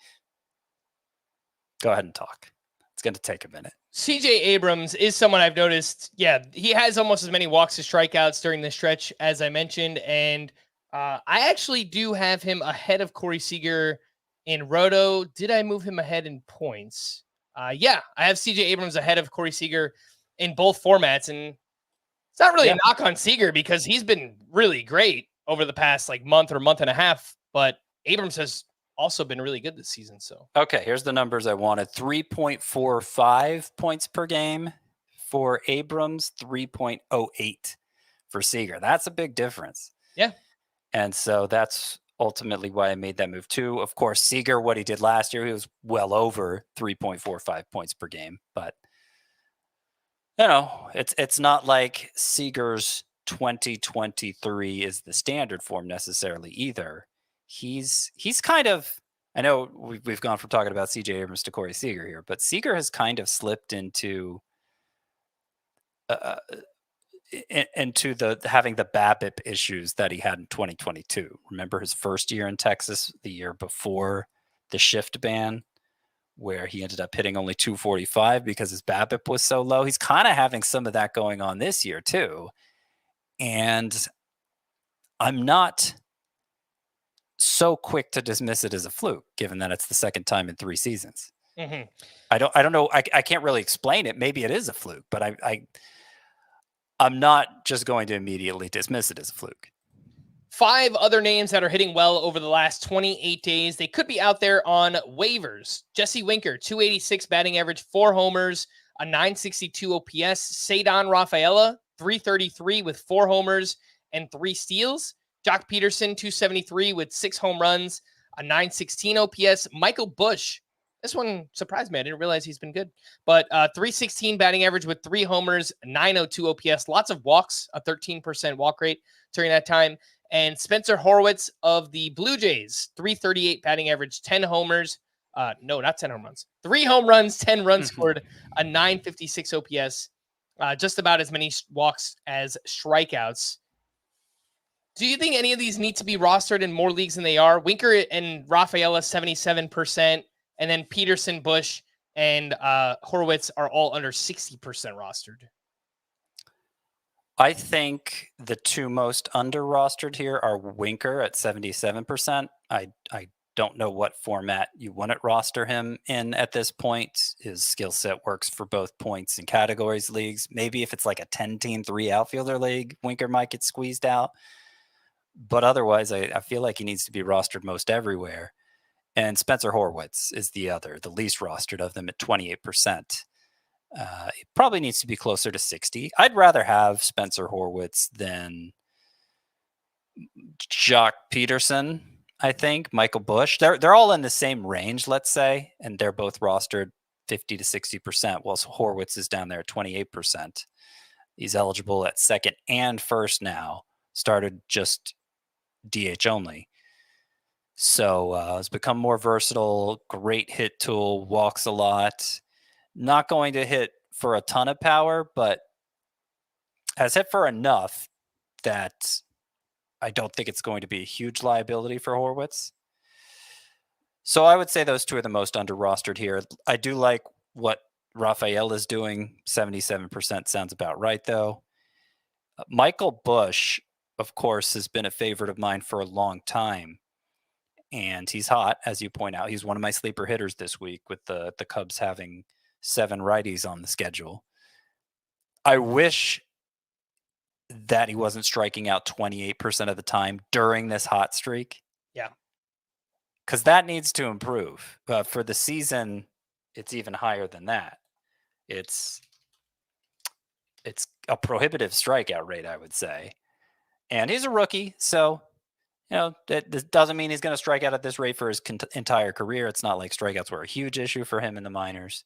Go ahead and talk. It's going to take a minute. CJ Abrams is someone I've noticed. Yeah, he has almost as many walks as strikeouts during this stretch, as I mentioned. And I actually do have him ahead of Corey Seager in Roto. Did I move him ahead in points? Yeah, I have CJ Abrams ahead of Corey Seager in both formats. And it's not really a knock on Seager because he's been really great over the past like month or month and a half. But Abrams has also been really good this season. So okay, here's the numbers I wanted. 3.45 points per game for Abrams, 3.08 for Seager. That's a big difference. Yeah. And so that's ultimately why I made that move too. Of course, Seager, what he did last year, he was well over 3.45 points per game. But you know, it's not like Seager's 2023 is the standard form necessarily either. He's kind of, I know we've gone from talking about CJ Abrams to Corey Seager here, but Seager has kind of slipped into the having the BABIP issues that he had in 2022. Remember his first year in Texas, the year before the shift ban, where he ended up hitting only 245 because his BABIP was so low. He's kind of having some of that going on this year too. And I'm not so quick to dismiss it as a fluke, given that it's the second time in 3 seasons. Mm-hmm. I don't know. I can't really explain it. Maybe it is a fluke, but I'm not just going to immediately dismiss it as a fluke. 5 other names that are hitting well over the last 28 days. They could be out there on waivers. Jesse Winker, 286 batting average, 4 homers, a 962 OPS. Cedon Rafaela, 333 with 4 homers and 3 steals. Jock Peterson, 273 with 6 home runs, a 916 OPS. Michael Busch, this one surprised me. I didn't realize he's been good. But 316 batting average with 3 homers, 902 OPS. Lots of walks, a 13% walk rate during that time. And Spencer Horwitz of the Blue Jays, 338 batting average, 10 homers. No, not 10 home runs. 3 home runs, 10 runs scored, a 956 OPS. Just about as many walks as strikeouts. Do you think any of these need to be rostered in more leagues than they are? Winker and Rafaela, 77%. And then Peterson, Busch, and Horwitz are all under 60% rostered. I think the 2 most under rostered here are Winker at 77%. I don't know what format you want to roster him in at this point. His skill set works for both points and categories leagues. Maybe if it's like a 10-team 3 outfielder league, Winker might get squeezed out. But otherwise, I feel like he needs to be rostered most everywhere. And Spencer Horwitz is the least rostered of them at 28%. It probably needs to be closer to 60. I'd rather have Spencer Horwitz than Jock Peterson, I think. Michael Busch. They're all in the same range, let's say, and they're both rostered 50 to 60%, whilst Horwitz is down there at 28%. He's eligible at second and first now. Started just DH only. So it's become more versatile, great hit tool, walks a lot. Not going to hit for a ton of power, but has hit for enough that I don't think it's going to be a huge liability for Horwitz. So I would say those 2 are the most under rostered here. I do like what Rafael is doing. 77% sounds about right, though. Michael Busch, of course, has been a favorite of mine for a long time. And he's hot, as you point out. He's one of my sleeper hitters this week with the Cubs having 7 righties on the schedule. I wish that he wasn't striking out 28% of the time during this hot streak. Yeah. Because that needs to improve. For the season, it's even higher than that. It's a prohibitive strikeout rate, I would say. And he's a rookie, so that doesn't mean he's going to strike out at this rate for his entire career. It's not like strikeouts were a huge issue for him in the minors.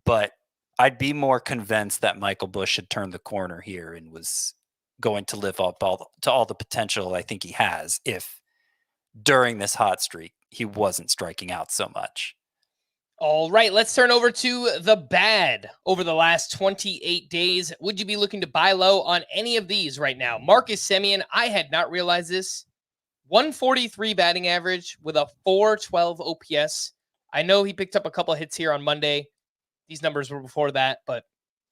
But I'd be more convinced that Michael Busch had turned the corner here and was going to live up to all the potential I think he has if during this hot streak, he wasn't striking out so much. All right, let's turn over to the bad. Over the last 28 days, would you be looking to buy low on any of these right now? Marcus Semien, I had not realized this. 143 batting average with a 412 OPS. I know he picked up a couple hits here on Monday. These numbers were before that, but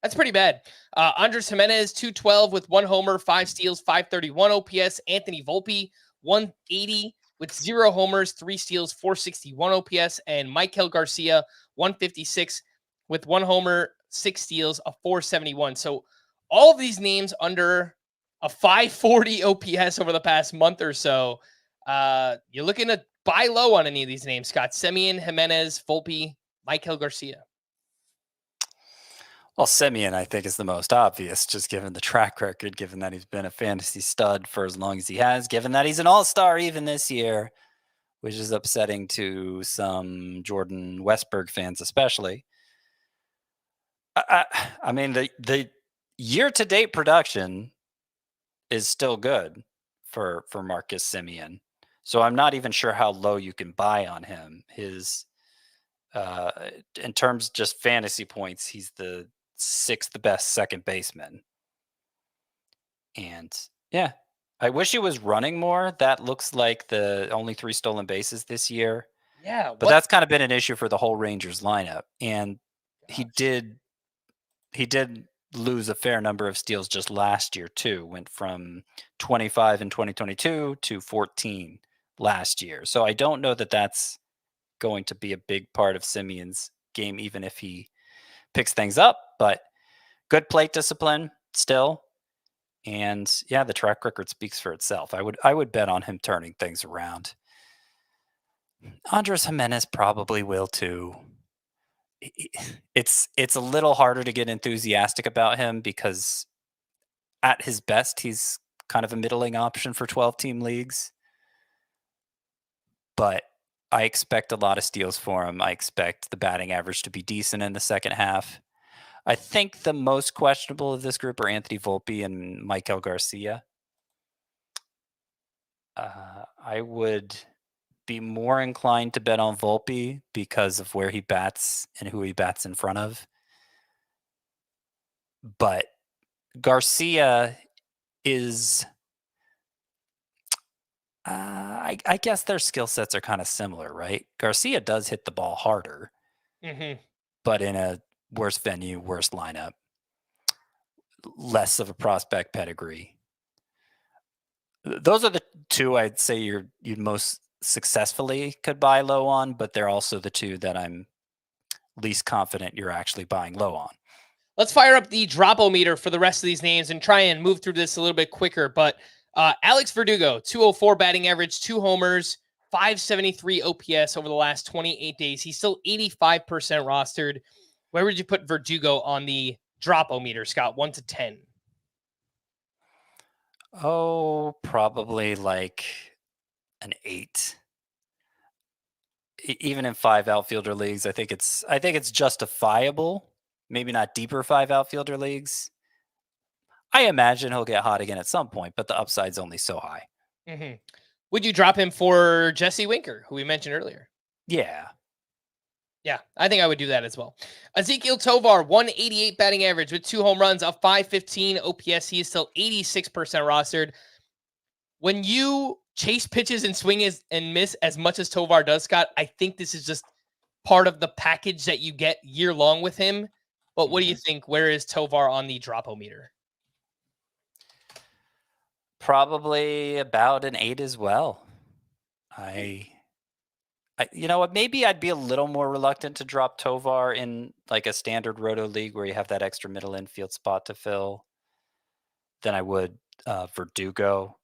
that's pretty bad. Andres Jimenez, 212 with 1 homer, 5 steals, 531 OPS. Anthony Volpe, 180 with 0 homers, 3 steals, 461 OPS. And Maikel Garcia, 156 with 1 homer, 6 steals, a 471. So all of these names under a 540 OPS over the past month or so. You're looking to buy low on any of these names, Scott. Semien, Jimenez, Volpe, Maikel Garcia. Well, Semien, I think, is the most obvious, just given the track record, given that he's been a fantasy stud for as long as he has, given that he's an all-star even this year, which is upsetting to some Jordan Westberg fans especially. I mean, the year-to-date production is still good for Marcus Semien. So I'm not even sure how low you can buy on him. His in terms of just fantasy points, he's the 6th best second baseman. And yeah, I wish he was running more. That looks like the only 3 stolen bases this year. Yeah. But that's kind of been an issue for the whole Rangers lineup. And he did lose a fair number of steals just last year too. Went from 25 in 2022 to 14 last year. So I don't know that that's going to be a big part of Semien's game, even if he picks things up, but good plate discipline still. And yeah, the track record speaks for itself. I would bet on him turning things around. Andres Jimenez probably will too. It's a little harder to get enthusiastic about him because at his best, he's kind of a middling option for 12-team leagues. But I expect a lot of steals for him. I expect the batting average to be decent in the second half. I think the most questionable of this group are Anthony Volpe and Maikel Garcia. I would be more inclined to bet on Volpe because of where he bats and who he bats in front of. But Garcia is... I guess their skill sets are kind of similar, right? Garcia does hit the ball harder, but in a worse venue, worse lineup, less of a prospect pedigree. Those are the 2 I'd say you'd most successfully could buy low on, but they're also the 2 that I'm least confident you're actually buying low on. Let's fire up the drop-o-meter for the rest of these names and try and move through this a little bit quicker. But Alex Verdugo, 204 batting average, 2 homers, 573 OPS over the last 28 days. He's still 85% rostered. Where would you put Verdugo on the drop-o-meter, Scott? 1 to 10. Oh, probably like an 8. Even in 5 outfielder leagues, I think it's justifiable. Maybe not deeper 5 outfielder leagues. I imagine he'll get hot again at some point, but the upside's only so high. Would you drop him for Jesse Winker, who we mentioned earlier? Yeah. Yeah, I think I would do that as well. Ezekiel Tovar, 188 batting average with 2 home runs, a 515 OPS. He is still 86% rostered. When you chase pitches and swing and miss as much as Tovar does, Scott, I think this is just part of the package that you get year long with him. But what do you think? Where is Tovar on the drop-o-meter? Probably about an 8 as well. You know what? Maybe I'd be a little more reluctant to drop Tovar in like a standard roto league where you have that extra middle infield spot to fill than I would Verdugo,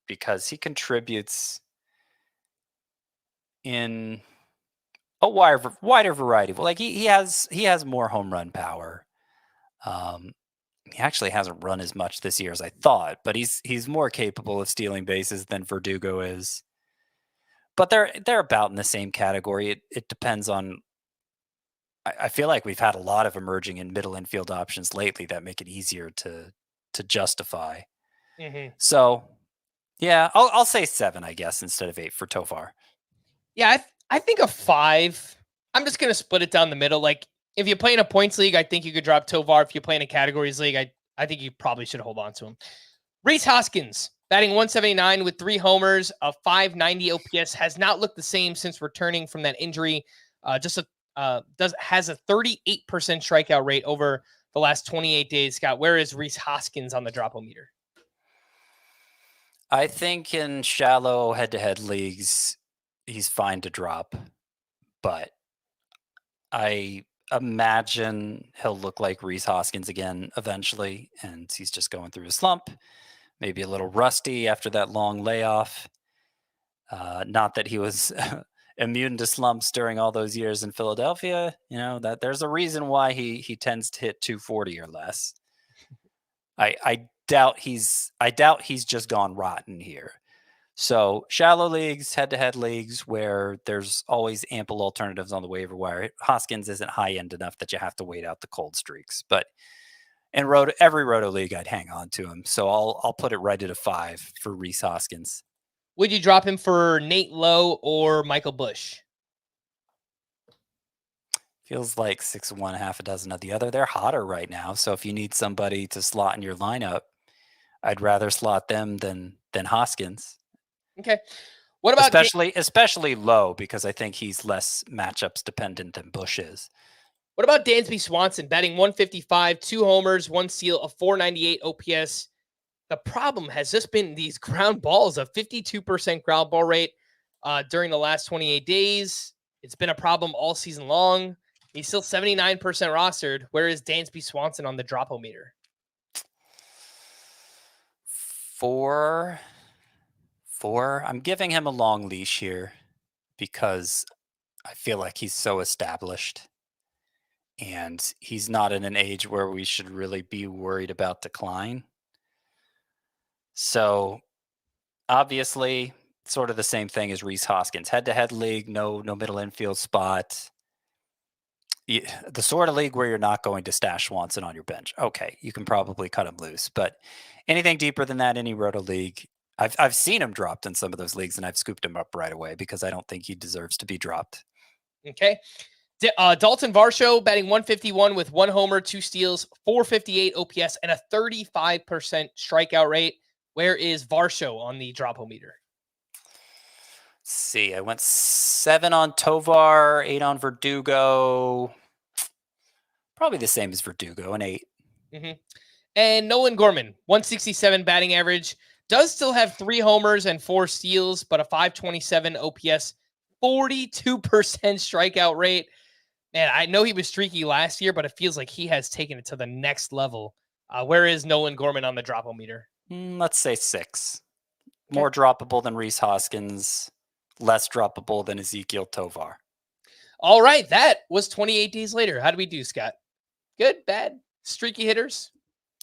because he contributes in a wider variety. Like he has more home run power. He actually hasn't run as much this year as I thought, but he's more capable of stealing bases than Verdugo is. But they're about in the same category. It depends on. I feel like we've had a lot of emerging in middle infield options lately that make it easier to justify. So Yeah, I'll say 7, I guess, instead of 8 for Tovar. Yeah, I think a 5. I'm just going to split it down the middle. Like, if you play in a points league, I think you could drop Tovar. If you play in a categories league, I think you probably should hold on to him. Rhys Hoskins, batting 179 with 3 homers, a 590 OPS, has not looked the same since returning from that injury. Has a 38% strikeout rate over the last 28 days. Scott, where is Rhys Hoskins on the drop-o-meter? I think in shallow head-to-head leagues, he's fine to drop, but I imagine he'll look like Rhys Hoskins again eventually, and he's just going through a slump, maybe a little rusty after that long layoff. Not that he was immune to slumps during all those years in Philadelphia. That there's a reason why he tends to hit 240 or less. I doubt he's just gone rotten here. So shallow leagues, head-to-head leagues where there's always ample alternatives on the waiver wire. Hoskins isn't high-end enough that you have to wait out the cold streaks. But in every roto league, I'd hang on to him. So I'll put it right at a 5 for Rhys Hoskins. Would you drop him for Nate Lowe or Michael Busch? Feels like 6 of one, half a dozen of the other. They're hotter right now. So if you need somebody to slot in your lineup, I'd rather slot them than Hoskins. Okay. What about especially Lowe, because I think he's less matchups dependent than Busch is. What about Dansby Swanson, batting 155, 2 homers, 1 steal, a 498 OPS? The problem has just been these ground balls, a 52% ground ball rate during the last 28 days. It's been a problem all season long. He's still 79% rostered. Where is Dansby Swanson on the drop-o-meter? 4. I'm giving him a long leash here because I feel like he's so established and he's not in an age where we should really be worried about decline. So obviously sort of the same thing as Rhys Hoskins. Head-to-head league, no middle infield spot. The sort of league where you're not going to stash Swanson on your bench. Okay, you can probably cut him loose. But anything deeper than that, any roto league, I've seen him dropped in some of those leagues, and I've scooped him up right away because I don't think he deserves to be dropped. Okay. Dalton Varsho batting 151 with 1 homer, 2 steals, 458 OPS, and a 35% strikeout rate. Where is Varsho on the drop-o-meter? Let's see. I went 7 on Tovar, 8 on Verdugo. Probably the same as Verdugo, an 8. Mm-hmm. And Nolan Gorman, 167 batting average. Does still have 3 homers and 4 steals, but a 527 OPS, 42% strikeout rate. Man, I know he was streaky last year, but it feels like he has taken it to the next level. Where is Nolan Gorman on the drop-o-meter? Let's say 6. More droppable than Rhys Hoskins, less droppable than Ezekiel Tovar. All right, that was 28 days later. How do we do, Scott? Good, bad, streaky hitters?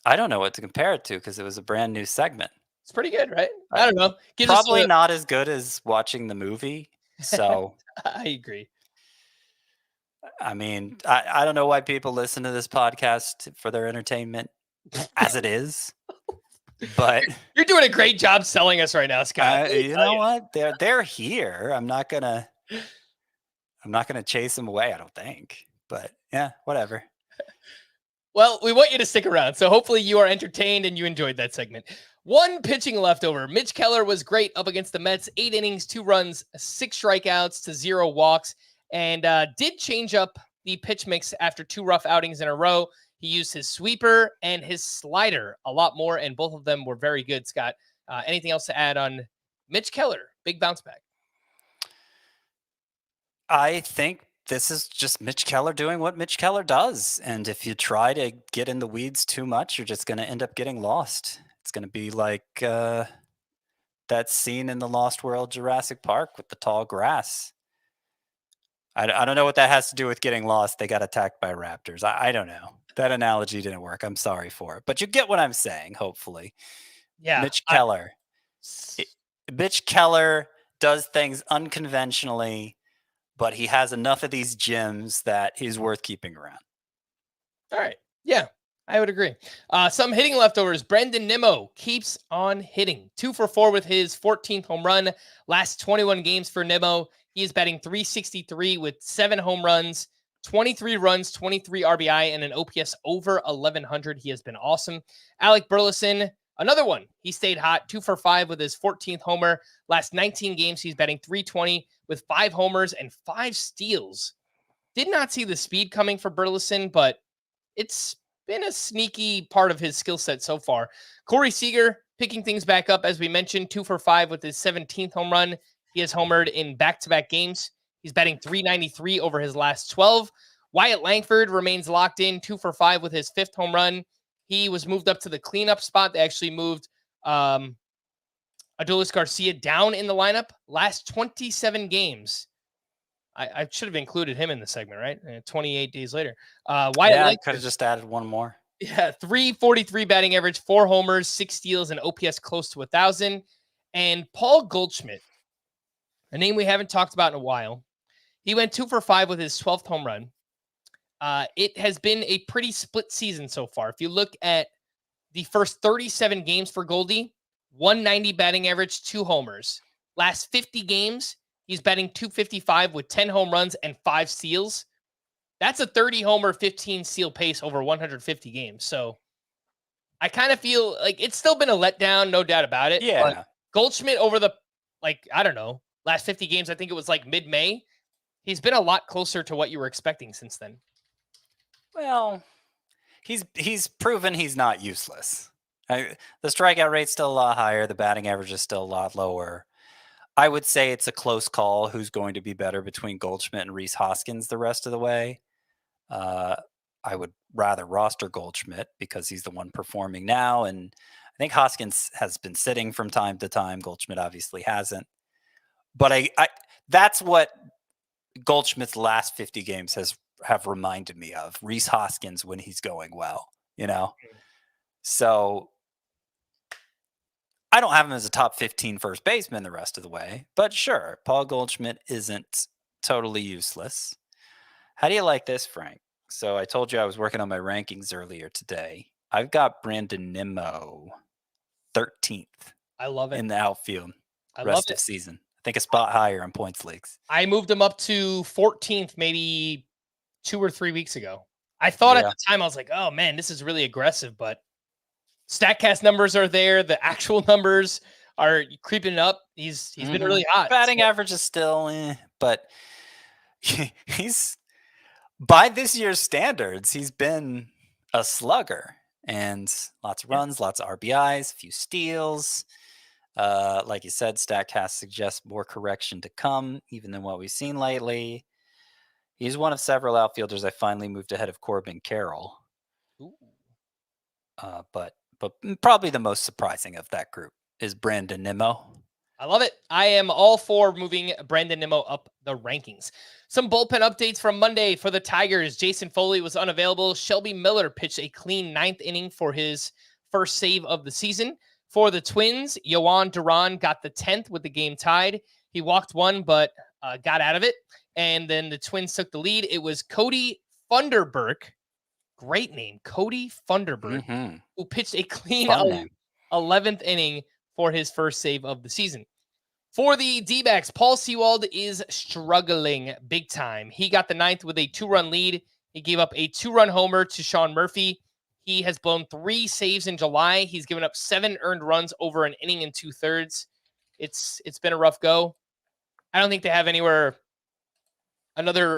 I don't know what to compare it to because it was a brand new segment. It's pretty good, right? I don't know. Probably not as good as watching the movie. So I agree. I mean, I don't know why people listen to this podcast for their entertainment as it is, but you're doing a great job selling us right now, Scott. You know what? They're here. I'm not gonna chase them away, I don't think. But yeah, whatever. Well, we want you to stick around, so hopefully you are entertained and you enjoyed that segment. 1 pitching leftover. Mitch Keller was great up against the Mets. 8 innings, 2 runs, 6 strikeouts to 0 walks, and did change up the pitch mix after 2 rough outings in a row. He used his sweeper and his slider a lot more, and both of them were very good, Scott. Anything else to add on Mitch Keller? Big bounce back. I think this is just Mitch Keller doing what Mitch Keller does. And if you try to get in the weeds too much, you're just going to end up getting lost. It's going to be like that scene in the Lost World Jurassic Park with the tall grass. I don't know what that has to do with getting lost. They got attacked by raptors. I don't know. That analogy didn't work. I'm sorry for it. But you get what I'm saying, hopefully. Yeah. Mitch Keller. Mitch Keller does things unconventionally, but he has enough of these gems that he's worth keeping around. All right. Yeah. I would agree. Some hitting leftovers. Brendan Nimmo keeps on hitting. 2 for 4 with his 14th home run. Last 21 games for Nimmo. He is batting .363 with 7 home runs, 23 runs, 23 RBI, and an OPS over 1,100. He has been awesome. Alec Burleson, another one. He stayed hot. 2 for 5 with his 14th homer. Last 19 games, he's batting .320 with 5 homers and 5 steals. Did not see the speed coming for Burleson, but it's been a sneaky part of his skill set so far. Corey Seager picking things back up, as we mentioned, 2 for 5 with his 17th home run. He has homered in back-to-back games. He's batting .393 over his last 12. Wyatt Langford remains locked in, 2 for 5 with his 5th home run. He was moved up to the cleanup spot. They actually moved Adolis Garcia down in the lineup. Last 27 games. I should have included him in the segment, right? 28 days later. Wyatt could have just added one more. Yeah, .343 batting average, 4 homers, 6 steals, and OPS close to 1,000. And Paul Goldschmidt, a name we haven't talked about in a while. He went 2 for 5 with his 12th home run. It has been a pretty split season so far. If you look at the first 37 games for Goldie, 190 batting average, 2 homers. Last 50 games, he's batting .255 with 10 home runs and 5 steals. That's a 30 homer, 15 steal pace over 150 games. So I kind of feel like it's still been a letdown, no doubt about it. Yeah. But Goldschmidt over the, I don't know, last 50 games, I think it was like mid-May. He's been a lot closer to what you were expecting since then. Well, he's proven he's not useless. The strikeout rate's still a lot higher. The batting average is still a lot lower. I would say it's a close call who's going to be better between Goldschmidt and Rhys Hoskins the rest of the way. I would rather roster Goldschmidt because he's the one performing now. And I think Hoskins has been sitting from time to time. Goldschmidt obviously hasn't. But I that's what Goldschmidt's last 50 games have reminded me of. Rhys Hoskins when he's going well, So I don't have him as a top 15 first baseman the rest of the way, but sure, Paul Goldschmidt isn't totally useless. How do you like this, Frank? So I told you I was working on my rankings earlier today. I've got Brandon Nimmo 13th. I love it. In the outfield rest of season. I think a spot higher in points leagues. I moved him up to 14th maybe 2 or 3 weeks ago. I thought at the time, I was like, oh man, this is really aggressive, but StatCast numbers are there. The actual numbers are creeping up. He's been really hot. Batting average is still, but he's, by this year's standards, he's been a slugger, and lots of runs, lots of RBIs, a few steals. Like you said, StatCast suggests more correction to come, even than what we've seen lately. He's one of several outfielders I finally moved ahead of Corbin Carroll. But probably the most surprising of that group is Brandon Nimmo. I love it. I am all for moving Brandon Nimmo up the rankings. Some bullpen updates from Monday for the Tigers. Jason Foley was unavailable. Shelby Miller pitched a clean 9th inning for his first save of the season. For the Twins, Yohan Duran got the 10th with the game tied. He walked one, but got out of it. And then the Twins took the lead. It was Cody Funderburk. Great name, Cody Funderburk, who pitched a clean 11th inning for his first save of the season. For the D-backs, Paul Sewald is struggling big time. He got the 9th with a 2-run lead. He gave up a 2-run homer to Sean Murphy. He has blown 3 saves in July. He's given up 7 earned runs over an inning and 2/3. It's been a rough go. I don't think they have another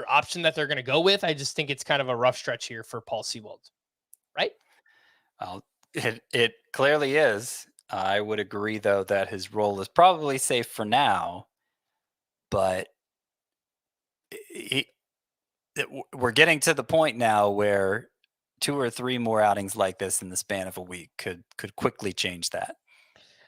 option that they're going to go with. I just think it's kind of a rough stretch here for Paul Sewald, right? Well, it clearly is. I would agree, though, that his role is probably safe for now, but we're getting to the point now where 2 or 3 more outings like this in the span of a week could quickly change that.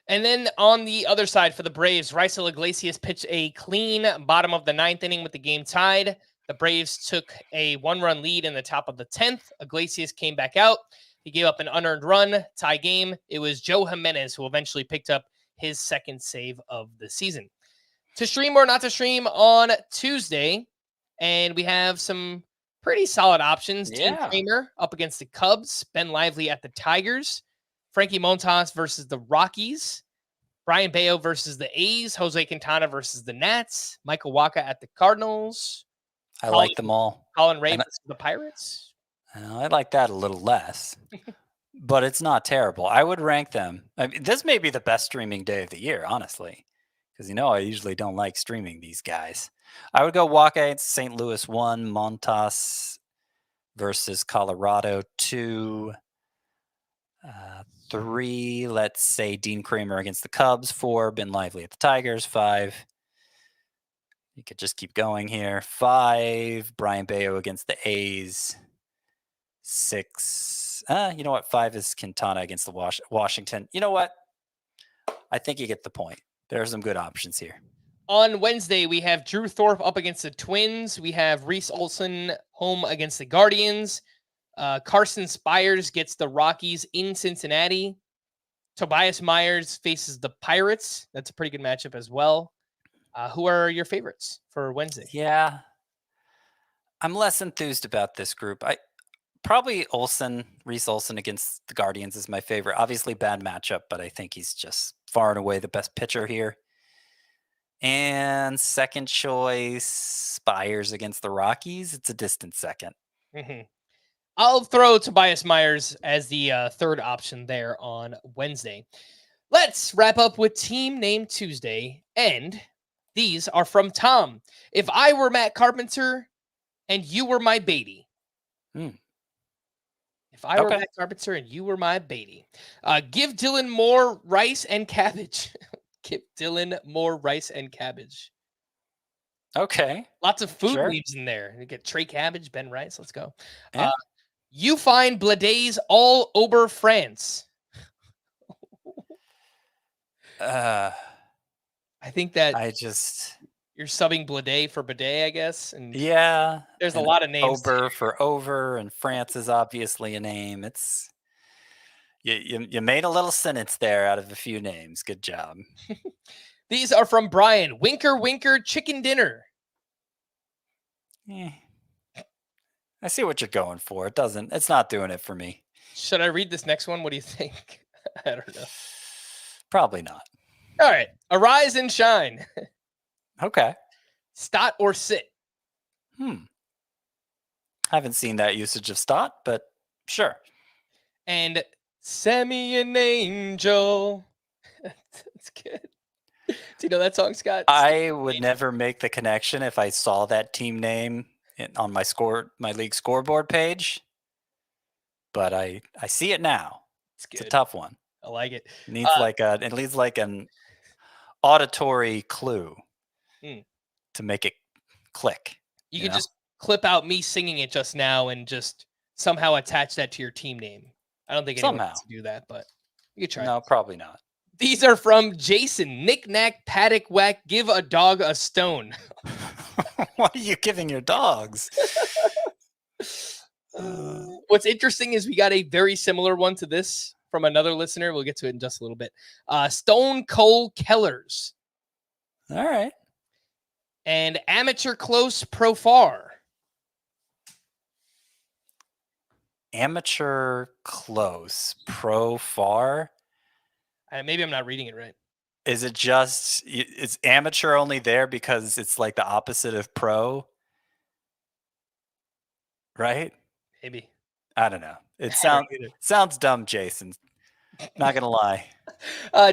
And then on the other side for the Braves, Raisel Iglesias pitched a clean bottom of the 9th inning with the game tied. The Braves took a 1-run lead in the top of the 10th. Iglesias came back out. He gave up an unearned run, tie game. It was Joe Jimenez who eventually picked up his 2nd save of the season. To stream or not to stream on Tuesday, and we have some Pretty solid options. Dean Yeah. Kramer up against the Cubs. Ben Lively at the Tigers. Frankie Montas versus the Rockies. Brian Bayo versus the A's. Jose Quintana versus the Nats. Michael Wacha at the Cardinals. I like them all. Colin Ray And versus the Pirates. I like that a little less, but it's not terrible. I would rank them. I mean, this may be the best streaming day of the year, honestly, because I usually don't like streaming these guys. I would go Wacha St. Louis 1, Montas versus Colorado 2, 3, let's say Dean Kramer against the Cubs, 4, Ben Lively at the Tigers, 5. You could just keep going here. 5, Brian Bayo against the A's. 6, you know what? 5 is Quintana against the Washington. You know what? I think you get the point. There are some good options here. On Wednesday, we have Drew Thorpe up against the Twins. We have Reese Olson home against the Guardians. Carson Spires gets the Rockies in Cincinnati. Tobias Myers faces the Pirates. That's a pretty good matchup as well. Who are your favorites for Wednesday? Yeah. I'm less enthused about this group. Probably Reese Olson against the Guardians is my favorite. Obviously bad matchup, but I think he's just far and away the best pitcher here. And second choice, Spires against the Rockies. It's a distant second. Mm-hmm. I'll throw Tobias Myers as the third option there on Wednesday. Let's wrap up with Team Name Tuesday. And these are from Tom. If I were Matt Carpenter and you were my Beatty. If I were Matt Carpenter and you were my Beatty. Give Dylan more rice and cabbage. Give Dylan more rice and cabbage. Okay. Lots of food leaves in there. You get Trey Cabbage, Ben Rice. Let's go. You find Blades all over France. I think that you're subbing Blade for bidet, I guess. And yeah, there's a lot of names. Ober for over, and France is obviously a name. It's you made a little sentence there out of a few names. Good job. These are from Brian. Winker, winker, chicken dinner. I see what you're going for. It's not doing it for me. Should I read this next one? What do you think? I don't know. Probably not. All right. Arise and shine. Okay. Stot or sit? Haven't seen that usage of stot, but sure. And send me an angel. That's good. Do you know that song, Scott? I would never make the connection if I saw that team name on my league scoreboard page, but I see it now. It's a tough one. I like it. It needs like an auditory clue to make it click. You could just clip out me singing it just now and just somehow attach that to your team name. I don't think anyone wants to do that, but you could try. No, probably not. These are from Jason. Knick-knack, paddock whack, give a dog a stone. What are you giving your dogs? What's interesting is we got a very similar one to this from another listener. We'll get to it in just a little bit. Stone Cold Kellers. All right. And amateur close pro far. Amateur close pro far. Maybe I'm not reading it right. Is amateur only there because it's like the opposite of pro? Right? Maybe. I don't know. It sounds dumb, Jason. Not going to lie.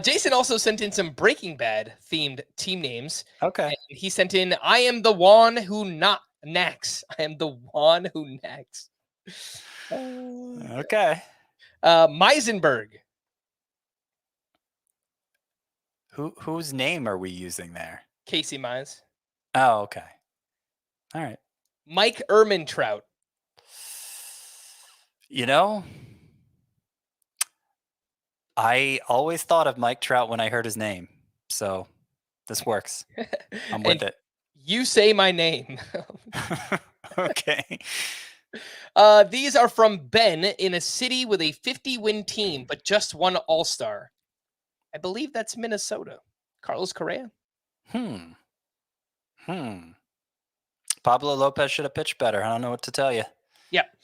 Jason also sent in some Breaking Bad themed team names. Okay. And he sent in, I am the one who knacks. I am the one who knacks. Okay. Meisenberg. Whose name are we using there? Casey Mize. Oh, okay. All right. Mike Trout. I always thought of Mike Trout when I heard his name. So this works. I'm with it. You say my name. Okay. These are from Ben in a city with a 50-win team, but just one all-star. I believe that's Minnesota. Carlos Correa. Pablo Lopez should have pitched better. I don't know what to tell you. Yep.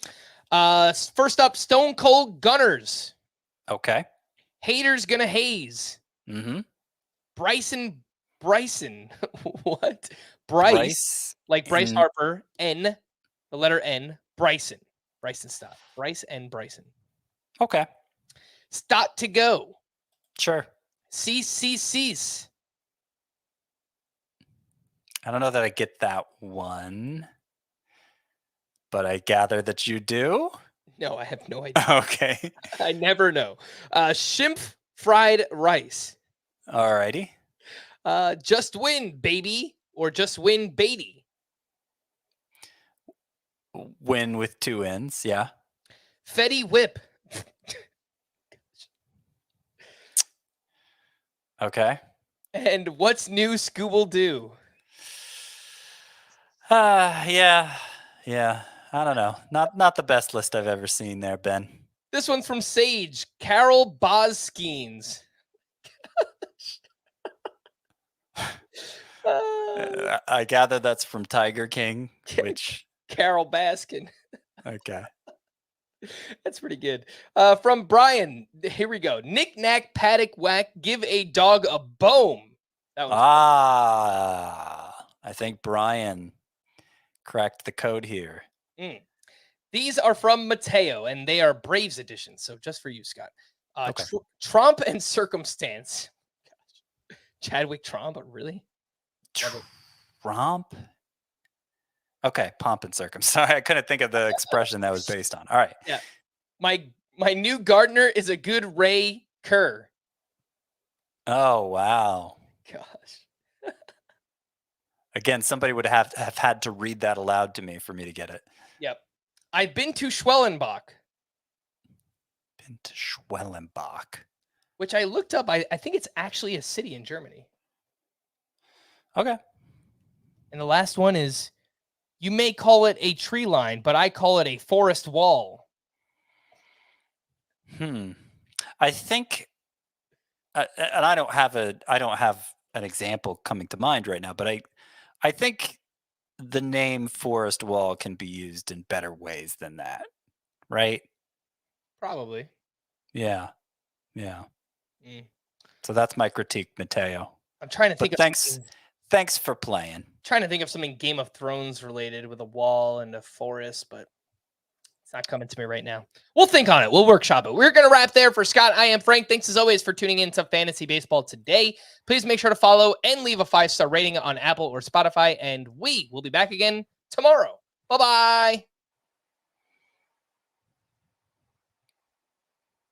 First up, Stone Cold Gunners. Okay. Haters gonna haze. Mm-hmm. Bryson. What? Bryce. Like Bryce Harper. N. The letter N. Bryson. Bryson stop. Bryce and Bryson. Okay. Stott to go. Sure. Cease. I don't know that I get that one, but I gather that you do. No, I have no idea. Okay. I never know. Shimp fried rice. Alrighty. Just win, baby, or just win, Beatty. Win with 2 N's, yeah. Fetty whip. Okay. And what's new, Scooble Doo? Yeah. I don't know. Not the best list I've ever seen there, Ben. This one's from Sage. Carol Boskeens. I gather that's from Tiger King, which Carol Baskin. Okay. That's pretty good. From Brian, here we go. Knick knack, paddock whack, give a dog a bone. That was I think Brian cracked the code here. These are from Mateo, and they are Braves editions. So just for you, Scott. Okay. Trump and Circumstance. Gosh. Chadwick Trump, really? Trump? Okay, pomp and circumstance. Sorry, I couldn't think of the expression that was based on. All right. Yeah. My new gardener is a good Ray Kerr. Oh, wow. Gosh. Again, somebody would have had to read that aloud to me for me to get it. Yep. I've been to Schwellenbach. Which I looked up. I think it's actually a city in Germany. Okay. And the last one is, you may call it a tree line, but I call it a forest wall. I think, and I don't have an example coming to mind right now, but I think the name forest wall can be used in better ways than that, right? Probably. Yeah. So that's my critique, Mateo. I'm trying to think. Thanks for playing. Trying to think of something Game of Thrones related with a wall and a forest, but it's not coming to me right now. We'll think on it. We'll workshop it. We're going to wrap there for Scott. I am Frank. Thanks as always for tuning in to Fantasy Baseball today. Please make sure to follow and leave a 5-star rating on Apple or Spotify, and we will be back again tomorrow. Bye-bye.